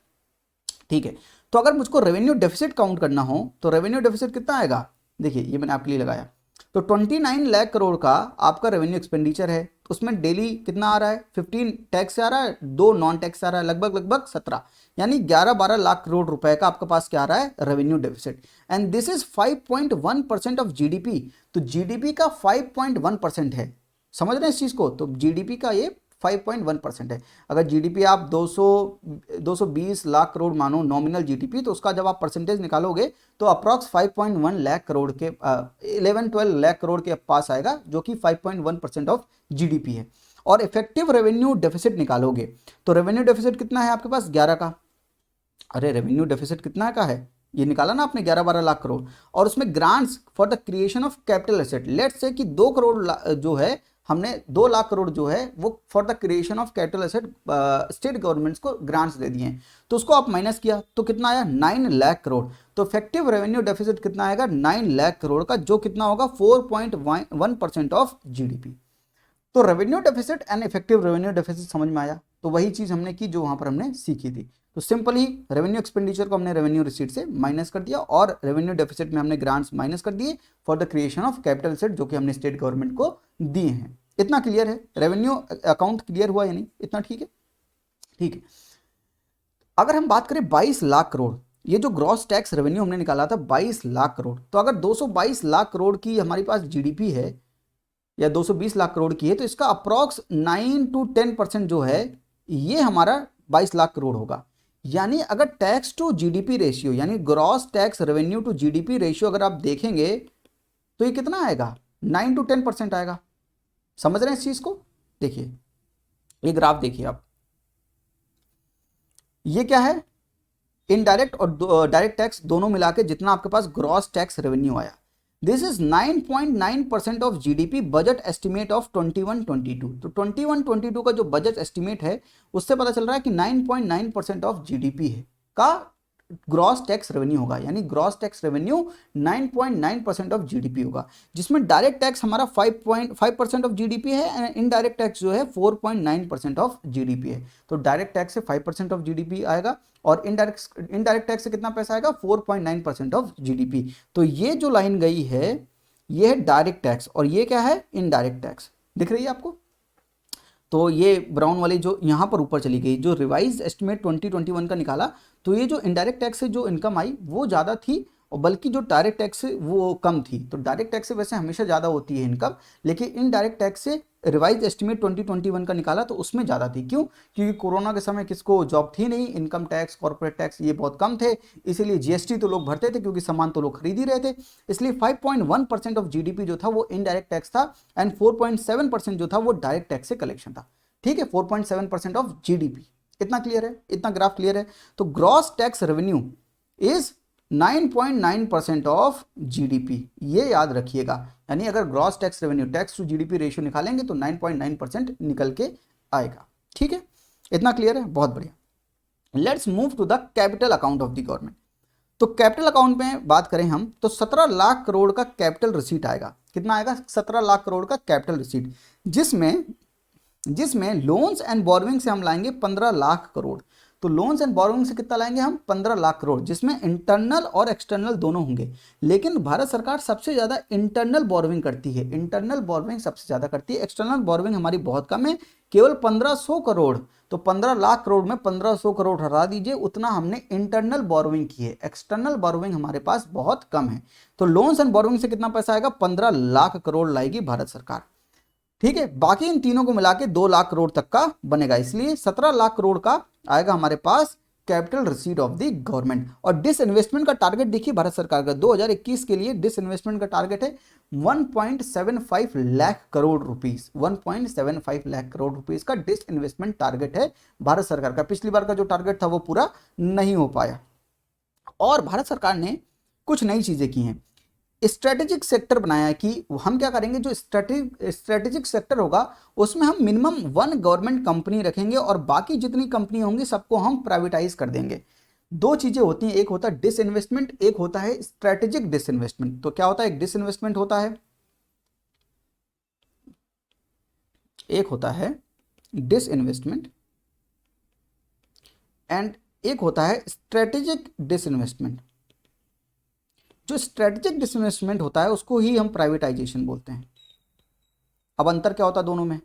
ठीक है, तो अगर मुझको रेवेन्यू डेफिसिट काउंट करना हो तो रेवेन्यू डेफिसिट कितना आएगा? देखिए, ये मैंने आपके लिए लगाया। तो 29 लाख करोड़ का आपका रेवेन्यू एक्सपेंडिचर है, तो उसमें डेली कितना आ रहा है? 15 टैक्स से आ रहा है, 2 नॉन टैक्स से आ रहा है, लगभग 17, यानी 11-12 लाख करोड़ रुपए का आपके पास क्या आ रहा है? Revenue deficit. And this is 5.1% of GDP. तो जीडीपी का 5.1% है, समझ रहे हैं इस चीज को? तो जीडीपी का ये 5.1% है। अगर जीडीपी आप 220 लाख करोड़ मानो नॉमिनल जीडीपी, तो उसका जब आप परसेंटेज निकालोगे तो अप्रॉक्स 5.1 लाख करोड़ के 11-12 लाख करोड़ के पास आएगा, जो कि 5.1% ऑफ जीडीपी है। और इफेक्टिव रेवेन्यू डेफिसिट निकालोगे तो रेवेन्यू डेफिसिट कितना है आपके पास? 11 का। अरे रेवेन्यू डेफिसिट कितना का है? ये निकाला ना आपने, 11-12 लाख करोड़। और उसमें grants for the creation of capital asset, let's say कि 2 करोड़ जो है, हमने 2 लाख करोड़ जो है वो for the creation of capital asset state governments को ग्रांट्स दे दिए हैं, तो उसको आप माइनस किया तो कितना आया? 9 लाख करोड़। तो इफेक्टिव रेवेन्यू डेफिसिट कितना आएगा? 9 लाख करोड़ का, जो कितना होगा? 4.1% ऑफ जीडीपी। तो revenue deficit and effective revenue deficit समझ में आया? तो वही चीज हमने की जो वहां पर हमने सीखी थी। तो सिंपली रेवेन्यू एक्सपेंडिचर को हमने रेवेन्यू रिसीट से माइनस कर दिया, और रेवेन्यू डेफिसिट में हमने ग्रांट्स माइनस कर दिए for the creation of capital asset, जो कि हमने स्टेट गवर्नमेंट को दिए हैं। इतना क्लियर है? रेवेन्यू अकाउंट क्लियर हुआ या नहीं? इतना ठीक है? ठीक है, अगर हम बात करें 22 लाख करोड़, ये जो ग्रॉस टैक्स रेवेन्यू हमने निकाला था 22 लाख करोड़, तो अगर 222 लाख करोड़ की हमारे पास जीडीपी है या 220 लाख करोड़ की है, तो इसका अप्रॉक्स 9 to 10% जो है ये हमारा 22 लाख करोड़ होगा। यानी अगर टैक्स टू जीडीपी रेशियो, यानी gross tax revenue to GDP ratio अगर आप देखेंगे तो ये कितना आएगा? 9 to 10% आएगा। समझ रहे हैं इस चीज को? देखिए, ये ग्राफ देखिए आप, ये क्या है? इनडायरेक्ट और डायरेक्ट टैक्स दोनों मिला के जितना आपके पास ग्रॉस टैक्स रेवेन्यू आया, this is 9.9% of GDP budget estimate of 21-22। तो 21-22 का जो बजट एस्टिमेट है उससे पता चल रहा है कि 9.9% ऑफ जीडीपी है का ग्रॉस टैक्स रेवेन्यू होगा, यानी gross tax revenue 9.9% of GDP होगा, जिसमें डायरेक्ट टैक्स हमारा 5.5% ऑफ जीडीपी है एंड इनडायरेक्ट टैक्स जो है 4.9% ऑफ जीडीपी है। तो डायरेक्ट टैक्स से 5% ऑफ जीडीपी आएगा और इनडायरेक्ट टैक्स से कितना पैसा आएगा? 4.9% ऑफ जीडीपी। तो ये जो लाइन गई है ये है डायरेक्ट टैक्स, और ये क्या है? Indirect tax. दिख रही है आपको? तो ये ब्राउन वाली जो यहाँ पर ऊपर चली गई, जो रिवाइज एस्टिमेट 2021 का निकाला, तो ये जो इनडायरेक्ट टैक्स से जो इनकम आई वो ज़्यादा थी, और बल्कि जो डायरेक्ट टैक्स से वो कम थी। तो डायरेक्ट टैक्स से वैसे हमेशा ज़्यादा होती है इनकम, लेकिन इनडायरेक्ट टैक्स से रिवाइज एस्टिमेट 2021 का निकाला तो उसमें ज़्यादा थी। क्यों? क्योंकि कोरोना के समय किसको जॉब थी नहीं, इनकम टैक्स, कॉर्पोरेट टैक्स ये बहुत कम थे, इसीलिए जीएसटी तो लोग भरते थे क्योंकि सामान तो लोग खरीद ही रहे थे। इसलिए 5.1% ऑफ जीडीपी जो था वो इनडायरेक्ट टैक्स था, एंड 4.7% जो था वो डायरेक्ट टैक्स से कलेक्शन था। ठीक है, 4.7% ऑफ जीडीपी। इतना क्लियर है? इतना ग्राफ क्लियर है? तो gross tax revenue is 9.9% of GDP, ये याद रखिएगा। यानी अगर gross tax revenue tax to GDP ratio निकालेंगे तो 9.9% निकल के आएगा। ठीक है, इतना क्लियर है? बहुत बढ़िया। Let's move to the capital account of the government. तो तो कैपिटल अकाउंट में बात करें हम तो 17 लाख करोड़ का कैपिटल रिसीट आएगा। कितना आएगा? 17 लाख करोड़ का कैपिटल रिसीट, जिसमें जिसमें लोन्स एंड बोरोइंग से हम लाएंगे 15 लाख करोड़। तो लोन्स एंड बोरोइंग से कितना लाएंगे हम? 15 लाख करोड़, जिसमें इंटरनल और एक्सटर्नल दोनों होंगे। लेकिन भारत सरकार सबसे ज़्यादा इंटरनल बोरोइंग करती है, इंटरनल बोरोइंग सबसे ज़्यादा करती है। एक्सटर्नल बोरोइंग हमारी बहुत कम है, केवल 1500 करोड़। तो 15 लाख करोड़ में 1500 करोड़ हटा दीजिए, उतना हमने इंटरनल बोरोइंग की है। एक्सटर्नल बोरोइंग हमारे पास बहुत कम है। तो लोन्स एंड बोरोइंग से कितना पैसा आएगा? 15 लाख करोड़ लाएगी भारत सरकार। ठीक है, बाकी इन तीनों को मिला के 2 लाख करोड़ तक का बनेगा, इसलिए 17 लाख करोड़ का आएगा हमारे पास capital receipt of the government. और डिसइन्वेस्टमेंट का टारगेट देखिए भारत सरकार का 2021 के लिए डिसइन्वेस्टमेंट का टारगेट है 1.75 लाख करोड़ रुपीस। 1.75 लाख करोड़ रुपीस का डिसइन्वेस्टमेंट टारगेट है भारत सरकार का। पिछली बार का जो टारगेट था वो पूरा नहीं हो पाया। और भारत सरकार ने कुछ नई चीजें की हैं, स्ट्रेटेजिक सेक्टर बनाया है कि हम क्या करेंगे, जो स्ट्रेटेजिक सेक्टर होगा उसमें हम मिनिमम 1 गवर्नमेंट कंपनी रखेंगे और बाकी जितनी कंपनी होंगी सबको हम प्राइवेटाइज कर देंगे। दो चीजें होती हैं, एक होता है डिसइन्वेस्टमेंट, एक होता है स्ट्रेटेजिक डिसइन्वेस्टमेंट। तो क्या होता है? एक डिसइन्वेस्टमेंट होता है, एक होता है डिसइन्वेस्टमेंट एंड एक होता है स्ट्रेटेजिक डिसइन्वेस्टमेंट। जो स्ट्रेटेजिक डिसइन्वेस्टमेंट होता है उसको ही हम प्राइवेटाइजेशन बोलते हैं। अब अंतर क्या होता है दोनों में?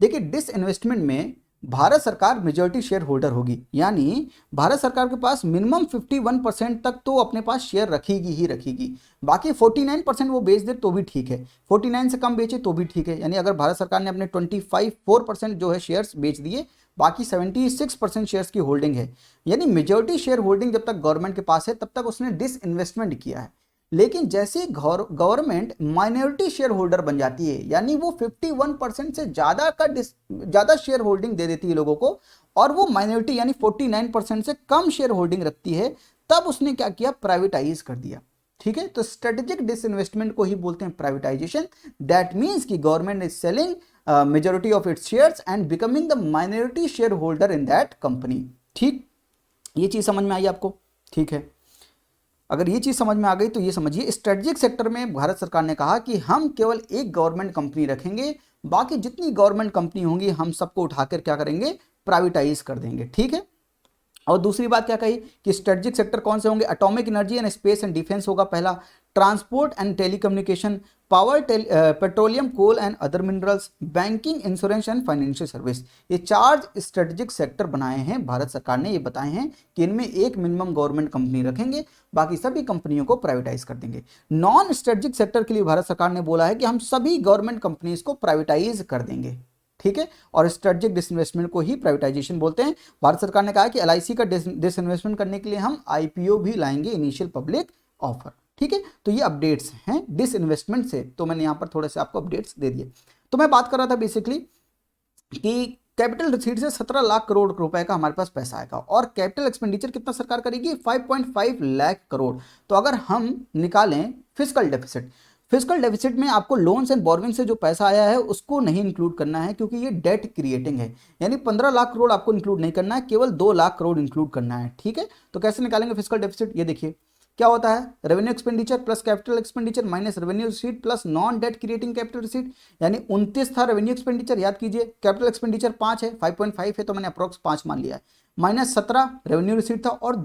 देखिए, डिसइन्वेस्टमेंट में भारत सरकार मेजॉरिटी शेयर होल्डर होगी, यानी भारत सरकार के पास मिनिमम 51% तक तो अपने पास शेयर रखेगी ही रखेगी। बाकी 49% वो बेच दे तो भी ठीक है, 49 से कम बेचे तो भी ठीक है। यानी अगर भारत सरकार ने अपने 4% जो है शेयर्स बेच दिए, बाकी 76% शेयर्स की होल्डिंग है, यानी मेजॉरिटी शेयर होल्डिंग जब तक गवर्नमेंट के पास है तब तक उसने डिसइन्वेस्टमेंट किया है। लेकिन जैसे गवर्नमेंट माइनॉरिटी शेयर होल्डर बन जाती है, यानी वो 51% से ज्यादा शेयर होल्डिंग दे देती है लोगों को, और वो माइनॉरिटी यानी 49% से कम शेयर होल्डिंग रखती है, तब उसने क्या किया? प्राइवेटाइज कर दिया। ठीक है, तो स्ट्रेटेजिक डिसइन्वेस्टमेंट को ही बोलते हैं प्राइवेटाइजेशन। दैट मीन्स कि government is selling majority of its shares and becoming the minority share holder in that company. ठीक, ये चीज समझ में आई आपको? ठीक है, अगर ये चीज समझ में आ गई तो ये समझिए, स्ट्रेटेजिक सेक्टर में भारत सरकार ने कहा कि हम केवल एक गवर्नमेंट कंपनी रखेंगे, बाकी जितनी गवर्नमेंट कंपनी होंगी हम सबको उठाकर क्या करेंगे? प्राइवेटाइज कर देंगे। ठीक है, और दूसरी बात क्या कही कि स्ट्रेटेजिक सेक्टर कौन से होंगे? Atomic energy and space and defence होगा पहला, transport and telecommunication, power, petroleum, coal and other minerals, banking, insurance and financial service. ये 4 स्ट्रेटेजिक सेक्टर बनाए हैं भारत सरकार ने। ये बताए हैं कि इनमें एक मिनिमम गवर्नमेंट कंपनी रखेंगे, बाकी सभी कंपनियों को प्राइवेटाइज कर देंगे। नॉन स्ट्रेटेजिक सेक्टर के लिए भारत सरकार ने बोला है कि हम सभी गवर्नमेंट कंपनीज को प्राइवेटाइज कर देंगे। ठीक है, और स्ट्रेटेजिक डिसइन्वेस्टमेंट को ही प्राइवेटाइजेशन बोलते हैं। भारत सरकार ने कहा कि एलआईसी का डिसइन्वेस्टमेंट करने के लिए हम आईपीओ भी लाएंगे, इनिशियल पब्लिक ऑफर। ठीक है, तो ये अपडेट्स हैं डिसइन्वेस्टमेंट से, तो मैंने यहां पर थोड़े से आपको अपडेट्स दे दिए। तो मैं बात कर रहा था बेसिकली कि कैपिटल रिसीट से 17 लाख करोड़ रुपए का हमारे पास पैसा आएगा, और कैपिटल एक्सपेंडिचर कितना सरकार करेगी? 5.5 लाख करोड़। तो अगर हम निकालें फिस्कल डेफिसिट, फिस्कल डेफिसिट में आपको लोन्स एंड बोरोइंग से जो पैसा आया है उसको नहीं इंक्लूड करना है, क्योंकि ये डेट क्रिएटिंग है। यानी 15 लाख करोड़ आपको इंक्लूड नहीं करना है, केवल 2 लाख करोड़ इंक्लूड करना है। ठीक है, तो कैसे निकालेंगे फिस्कल डेफिसिट? ये देखिए क्या होता है, revenue expenditure plus capital expenditure minus revenue receipt plus non debt creating capital receipt. यानी 29 था रेवेन्यू एक्सपेंडिचर, याद कीजिए, कैपिटल एक्सपेंडिचर 5 है, 5.5 है, तो मैंने अप्रोक्स 5 मान लिया है, माइनस 17 रेवेन्यू रिसीट था, और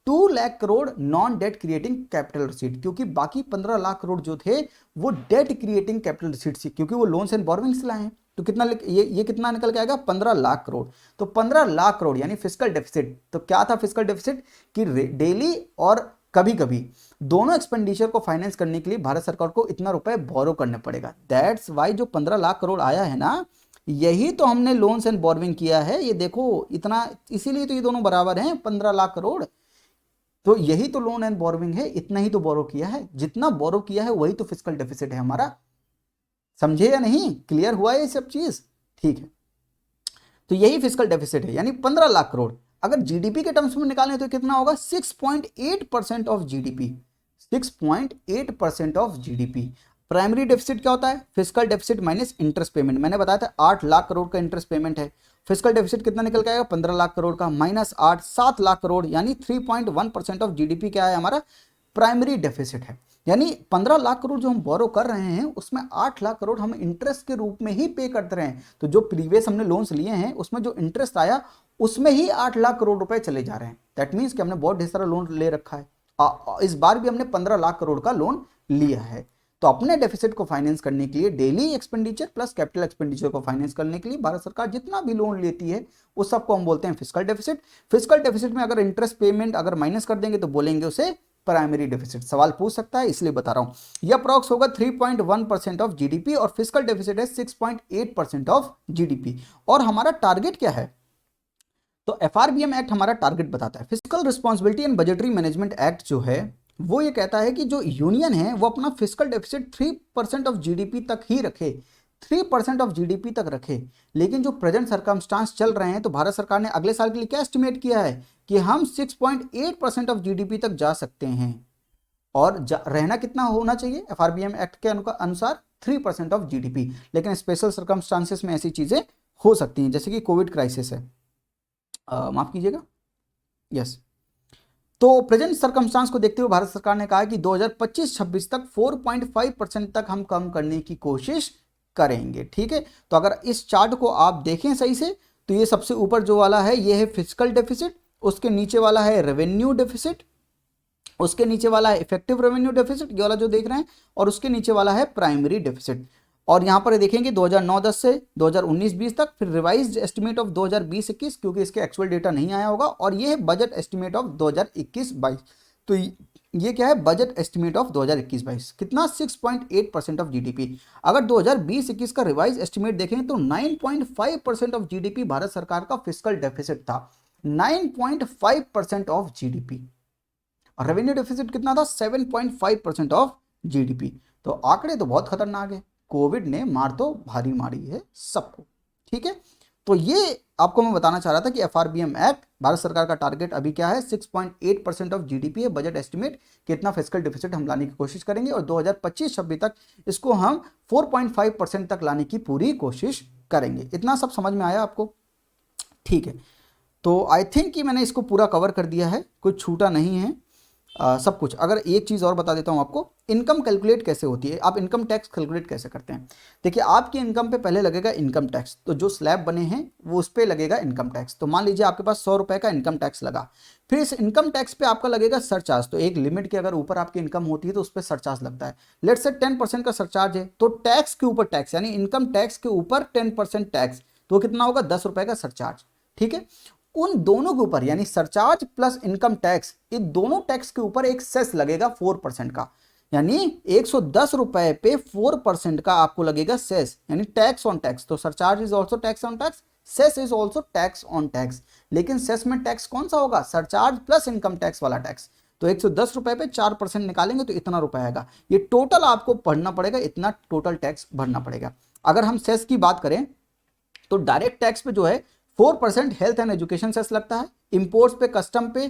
2 lakh crore non debt creating capital receipt, क्योंकि बाकी 15 लाख करोड़ जो थे वो डेट क्रिएटिंग कैपिटल रिसीट थी, क्योंकि वो लोन्स एंड बोरोइंग से लाए हैं। तो कितना ये कितना निकल के आएगा? 15 लाख करोड़। तो 15 लाख करोड़ यानी फिस्कल डेफिसिट। तो क्या था फिस्कल डेफिसिट? कि डेली और कभी कभी दोनों एक्सपेंडिचर को फाइनेंस करने के लिए भारत सरकार को इतना रुपए बोरो करने पड़ेगा। दैट्स वाई जो 15 लाख करोड़ आया है ना, यही तो हमने लोन्स एंड बोरोइंग किया है। ये देखो इतना, इसीलिए तो ये दोनों बराबर हैं, 15 लाख करोड़। तो यही तो लोन एंड बोरोइंग है, इतना ही तो बोरो किया है, जितना बोरो किया है वही तो फिस्कल डेफिसिट है हमारा। समझे या नहीं? क्लियर हुआ ये सब चीज? ठीक है, तो यही फिस्कल डेफिसिट है, यानी 15 लाख करोड़। अगर जीडीपी के टर्म्स में निकालें तो कितना होगा? 6.8% of GDP, 6.8% of GDP. Primary deficit क्या होता है? Fiscal deficit minus interest payment. मैंने बताया था 8 लाख करोड़ का इंटरेस्ट पेमेंट है, फिजिकल डेफिसिट कितना निकल के आएगा 15 लाख करोड़ का, -8 7 लाख करोड़, यानी 3.1% ऑफ जीडीपी क्या है हमारा प्राइमरी डेफिसिट है। यानी 15 लाख करोड़ जो हम बोरो कर रहे हैं उसमें 8 लाख करोड़ हम इंटरेस्ट के रूप में ही पे करते रहे हैं। तो जो प्रीवियस हमने लोन्स लिए हैं उसमें जो इंटरेस्ट आया उसमें ही 8 लाख करोड़ रुपए चले जा रहे हैं। दैट मीन्स कि हमने बहुत ढेर सारा लोन ले रखा है। इस बार भी हमने 15 लाख करोड़ का लोन लिया है। तो अपने डेफिसिट को फाइनेंस करने के लिए daily expenditure plus capital expenditure को फाइनेंस करने के लिए भारत सरकार जितना भी लोन लेती है उस सबको हम बोलते हैं फिजिकल डेफिसिट। फिजिकल डेफिसिट में अगर इंटरेस्ट पेमेंट अगर माइनस कर देंगे तो बोलेंगे उसे प्राइमरी डेफिसिट। सवाल पूछ सकता है इसलिए बता रहा हूं। यह अप्रॉक्स होगा 3.1% ऑफ जीडीपी और फिजिकल डेफिसिट है 6.8% ऑफ जीडीपी। और हमारा टारगेट क्या है? तो एफआरबीएम एक्ट हमारा टारगेट बताता है। Physical responsibility and budgetary management act जो है वो ये कहता है कि जो यूनियन है वो अपना फिजिकल डेफिसिट 3% ऑफ जीडीपी तक ही रखे, 3% ऑफ जीडीपी तक रखे। लेकिन जो प्रेजेंट सर्कमस्टांस चल रहे हैं तो भारत सरकार ने अगले साल के लिए क्या एस्टिमेट किया है कि हम 6.8% ऑफ जीडीपी तक जा सकते हैं। और रहना कितना होना चाहिए एफआरबीएम एक्ट के अनुसार 3% ऑफ जीडीपी। लेकिन स्पेशल सर्कमस्टांसेस में ऐसी चीजें हो सकती हैं जैसे कि कोविड क्राइसिस है, माफ कीजिएगा, यस। तो प्रेजेंट सर्कमस्टांस को देखते हुए भारत सरकार ने कहा कि 2025-26 तक 4.5% तक हम कम करने की कोशिश करेंगे। ठीक है, तो अगर इस चार्ट को आप देखें सही से तो ये सबसे ऊपर जो वाला है ये है फिजिकल डेफिसिट, उसके नीचे वाला है रेवेन्यू डेफिसिट, उसके नीचे वाला है इफेक्टिव रेवेन्यू डेफिसिट ये वाला जो देख रहे हैं, और उसके नीचे वाला है प्राइमरी डेफिसिट। और यहां पर देखेंगे 2009-10 से 2019-20 तक, फिर रिवाइज्ड एस्टिमेट ऑफ 2020-21 क्योंकि इसके एक्चुअल डेटा नहीं आया होगा, और ये है बजट एस्टिमेट ऑफ 2021-22। तो ये क्या है बजट एस्टिमेट ऑफ 2021-22 कितना 6.8% ऑफ जीडीपी। अगर 2020-21 का रिवाइज एस्टिमेट देखें तो 9.5% ऑफ जीडीपी भारत सरकार का फिजिकल डेफिसिट था, 9.5% ऑफ जीडीपी। और रेवेन्यू डेफिसिट कितना था 7.5% ऑफ जीडीपी। तो आंकड़े तो बहुत खतरनाक है, कोविड ने मार तो भारी मारी है सबको। ठीक है, तो ये आपको मैं बताना चाह रहा था कि एफआरबीएम एक्ट भारत सरकार का टारगेट अभी क्या है 6.8% ऑफ जीडीपी है। बजट एस्टिमेट कितना फिजिकल डेफिसिट हम लाने की कोशिश करेंगे और 2025-26 तक इसको हम 4.5% तक लाने की पूरी कोशिश करेंगे। इतना सब समझ में आया आपको? ठीक है, तो आई थिंक कि मैंने इसको पूरा कवर कर दिया है, कुछ छूटा नहीं है सब कुछ। अगर एक चीज़ और बता देता हूँ आपको, इनकम कैलकुलेट कैसे होती है, आप इनकम टैक्स कैलकुलेट कैसे करते हैं। देखिए आपकी इनकम पे पहले लगेगा इनकम टैक्स, तो जो स्लैब बने हैं वो उस पर लगेगा इनकम टैक्स। तो मान लीजिए आपके पास 100 रुपये का इनकम टैक्स लगा, फिर इस इनकम टैक्स पे आपका लगेगा सरचार्ज। तो एक लिमिट के अगर ऊपर आपकी इनकम होती है तो उस पर सरचार्ज लगता है। लेट्स से 10% का सरचार्ज है, तो टैक्स के ऊपर टैक्स यानी इनकम टैक्स के ऊपर 10% टैक्स, तो कितना होगा 10 रुपये का सरचार्ज। ठीक है, उन दोनों के ऊपर यानी सरचार्ज प्लस इनकम टैक्स, इन दोनों टैक्स के ऊपर एक सेस लगेगा 4% का, यानी 110 रुपए पे 4% का आपको लगेगा सेस, यानी टैक्स ऑन टैक्स। तो surcharge is also tax on tax, cess is also tax on tax. लेकिन सेस में टैक्स कौन सा होगा, सरचार्ज प्लस इनकम टैक्स वाला टैक्स। तो 110 रुपए पे 4% निकालेंगे तो इतना रुपए आएगा। ये टोटल आपको भरना पड़ेगा, इतना टोटल टैक्स भरना पड़ेगा। अगर हम सेस की बात करें तो डायरेक्ट टैक्स पे जो है 4% हेल्थ एंड एजुकेशन सेस लगता है, इंपोर्ट्स पे कस्टम पे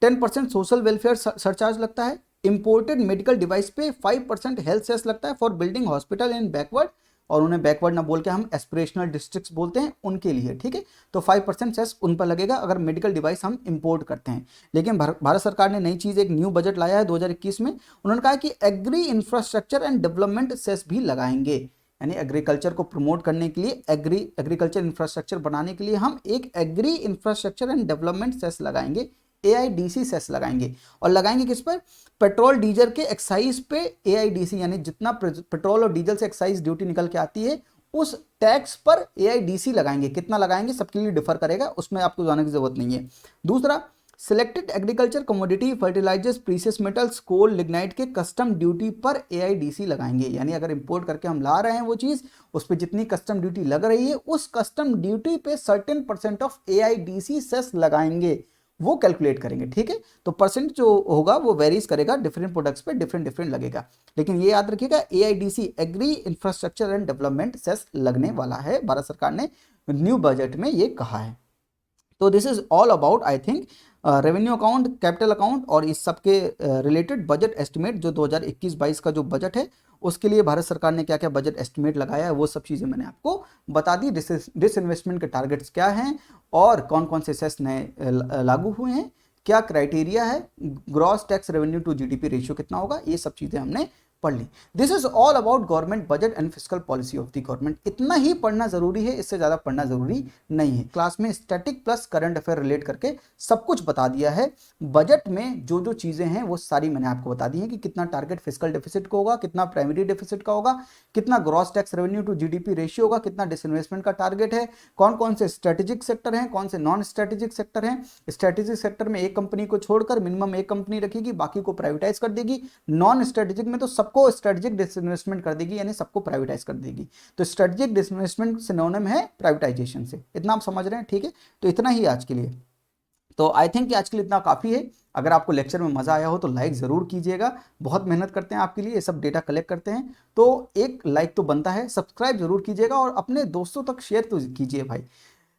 10% सोशल वेलफेयर सरचार्ज लगता है, इंपोर्टेड मेडिकल डिवाइस पे 5% हेल्थ सेस लगता है for building hospital in backward, और उन्हें बैकवर्ड ना बोल के हम एस्पिरेशनल डिस्ट्रिक्ट्स बोलते हैं उनके लिए। ठीक है, तो 5% सेस उन पर लगेगा अगर मेडिकल डिवाइस हम इंपोर्ट करते हैं। लेकिन भारत सरकार ने नई चीज़ एक न्यू बजट लाया है 2021 में, उन्होंने कहा कि agri infrastructure and development cess भी लगाएंगे, यानी एग्रीकल्चर को प्रमोट करने के लिए एग्रीकल्चर इंफ्रास्ट्रक्चर बनाने के लिए हम एक agri infrastructure and development cess लगाएंगे, AIDC सेस लगाएंगे। और लगाएंगे किस पर, पेट्रोल डीजल के एक्साइज पे AIDC, यानी जितना पेट्रोल और डीजल से एक्साइज ड्यूटी निकल के आती है उस टैक्स पर AIDC लगाएंगे। कितना लगाएंगे सबके लिए डिफर करेगा, उसमें आपको जाने की जरूरत नहीं है। दूसरा, selected agriculture commodity fertilisers precious metals coal lignite के कस्टम ड्यूटी पर AIDC लगाएंगे, यानी अगर इंपोर्ट करके हम ला रहे हैं वो चीज़, उस पर जितनी कस्टम ड्यूटी लग रही है उस कस्टम ड्यूटी पे सर्टेन % ऑफ AIDC सेस लगाएंगे, वो कैलकुलेट करेंगे। ठीक है, तो परसेंट जो होगा वो वेरीज करेगा, डिफरेंट प्रोडक्ट्स पे डिफरेंट लगेगा। लेकिन ये याद रखिएगा AIDC agri infrastructure and development cess लगने वाला है, भारत सरकार ने न्यू बजट में ये कहा है। तो this is all about I think revenue account, capital account और इस सब के रिलेटेड बजट एस्टिमेट जो 2021-22 का जो बजट है उसके लिए भारत सरकार ने क्या क्या बजट एस्टिमेट लगाया है वो सब चीज़ें मैंने आपको बता दी। डिसइन्वेस्टमेंट के टारगेट्स क्या हैं और कौन कौन से सेस नए लागू हुए हैं, क्या क्राइटेरिया है, gross tax revenue to GDP ratio कितना होगा, ये सब चीज़ें हमने पढ़ ली। This is all about government budget and fiscal policy of the government. इतना ही पढ़ना जरूरी है, इससे ज्यादा पढ़ना जरूरी नहीं है। क्लास में static plus current affair relate करके सब कुछ बता दिया है। बजट में जो जो चीजें हैं वो सारी मैंने आपको बता दी है कि कितना टारगेट फिस्कल डेफिसिट का होगा, कितना प्राइमरी डेफिसिट का होगा, कितना gross tax revenue to GDP ratio होगा, कितना डिसइन्वेस्टमेंट का टारगेट है, कौन कौन से स्ट्रेटेजिक सेक्टर हैं, कौन से नॉन स्ट्रेटेजिक सेक्टर हैं। स्ट्रेटेजिक सेक्टर में एक कंपनी को छोड़कर मिनिमम एक कंपनी रखेगी, बाकी को प्राइवेटाइज कर देगी। नॉन स्ट्रेटेजिक में तो सबको स्ट्रेटेजिक डिसइन्वेस्टमेंट कर देगी, यानी सबको प्राइवेटाइज कर देगी। तो स्ट्रेटेजिक डिसइन्वेस्टमेंट सिनोनिम है प्राइवेटाइजेशन से। इतना आप समझ रहे हैं, ठीक है। तो इतना ही आज के लिए। तो आई थिंक कि आज के लिए इतना काफ़ी है। अगर आपको लेक्चर में मज़ा आया हो तो लाइक ज़रूर कीजिएगा। बहुत मेहनत करते हैं आपके लिए, ये सब डेटा कलेक्ट करते हैं, तो एक लाइक तो बनता है। सब्सक्राइब जरूर कीजिएगा और अपने दोस्तों तक शेयर तो कीजिए भाई।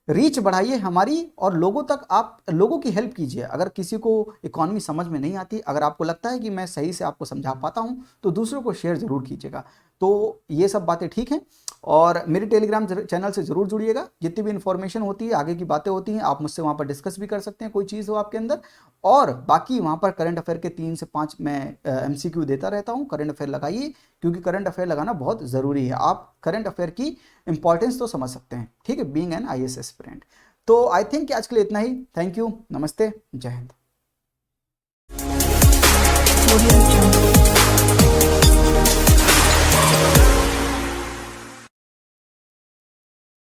रीच बढ़ाइए हमारी और लोगों तक, आप लोगों की हेल्प कीजिए। अगर किसी को इकॉनमी समझ में नहीं आती, अगर आपको लगता है कि मैं सही से आपको समझा पाता हूं, तो दूसरों को शेयर ज़रूर कीजिएगा। तो ये सब बातें ठीक हैं और मेरे टेलीग्राम चैनल से ज़रूर जुड़िएगा। जितनी भी इन्फॉर्मेशन होती है, आगे की बातें होती हैं, आप मुझसे वहाँ पर डिस्कस भी कर सकते हैं, कोई चीज़ हो आपके अंदर। और बाकी वहाँ पर करंट अफेयर के 3 से 5 मैं MCQ देता रहता हूँ। करंट अफेयर लगाइए, क्योंकि करंट अफेयर लगाना बहुत ज़रूरी है। आप करंट अफेयर की इंपॉर्टेंस तो समझ सकते हैं, ठीक है, बीइंग एन IAS एस्पिरेंट। तो आई थिंक कि आज के लिए इतना ही। थैंक यू, नमस्ते, जय हिंद।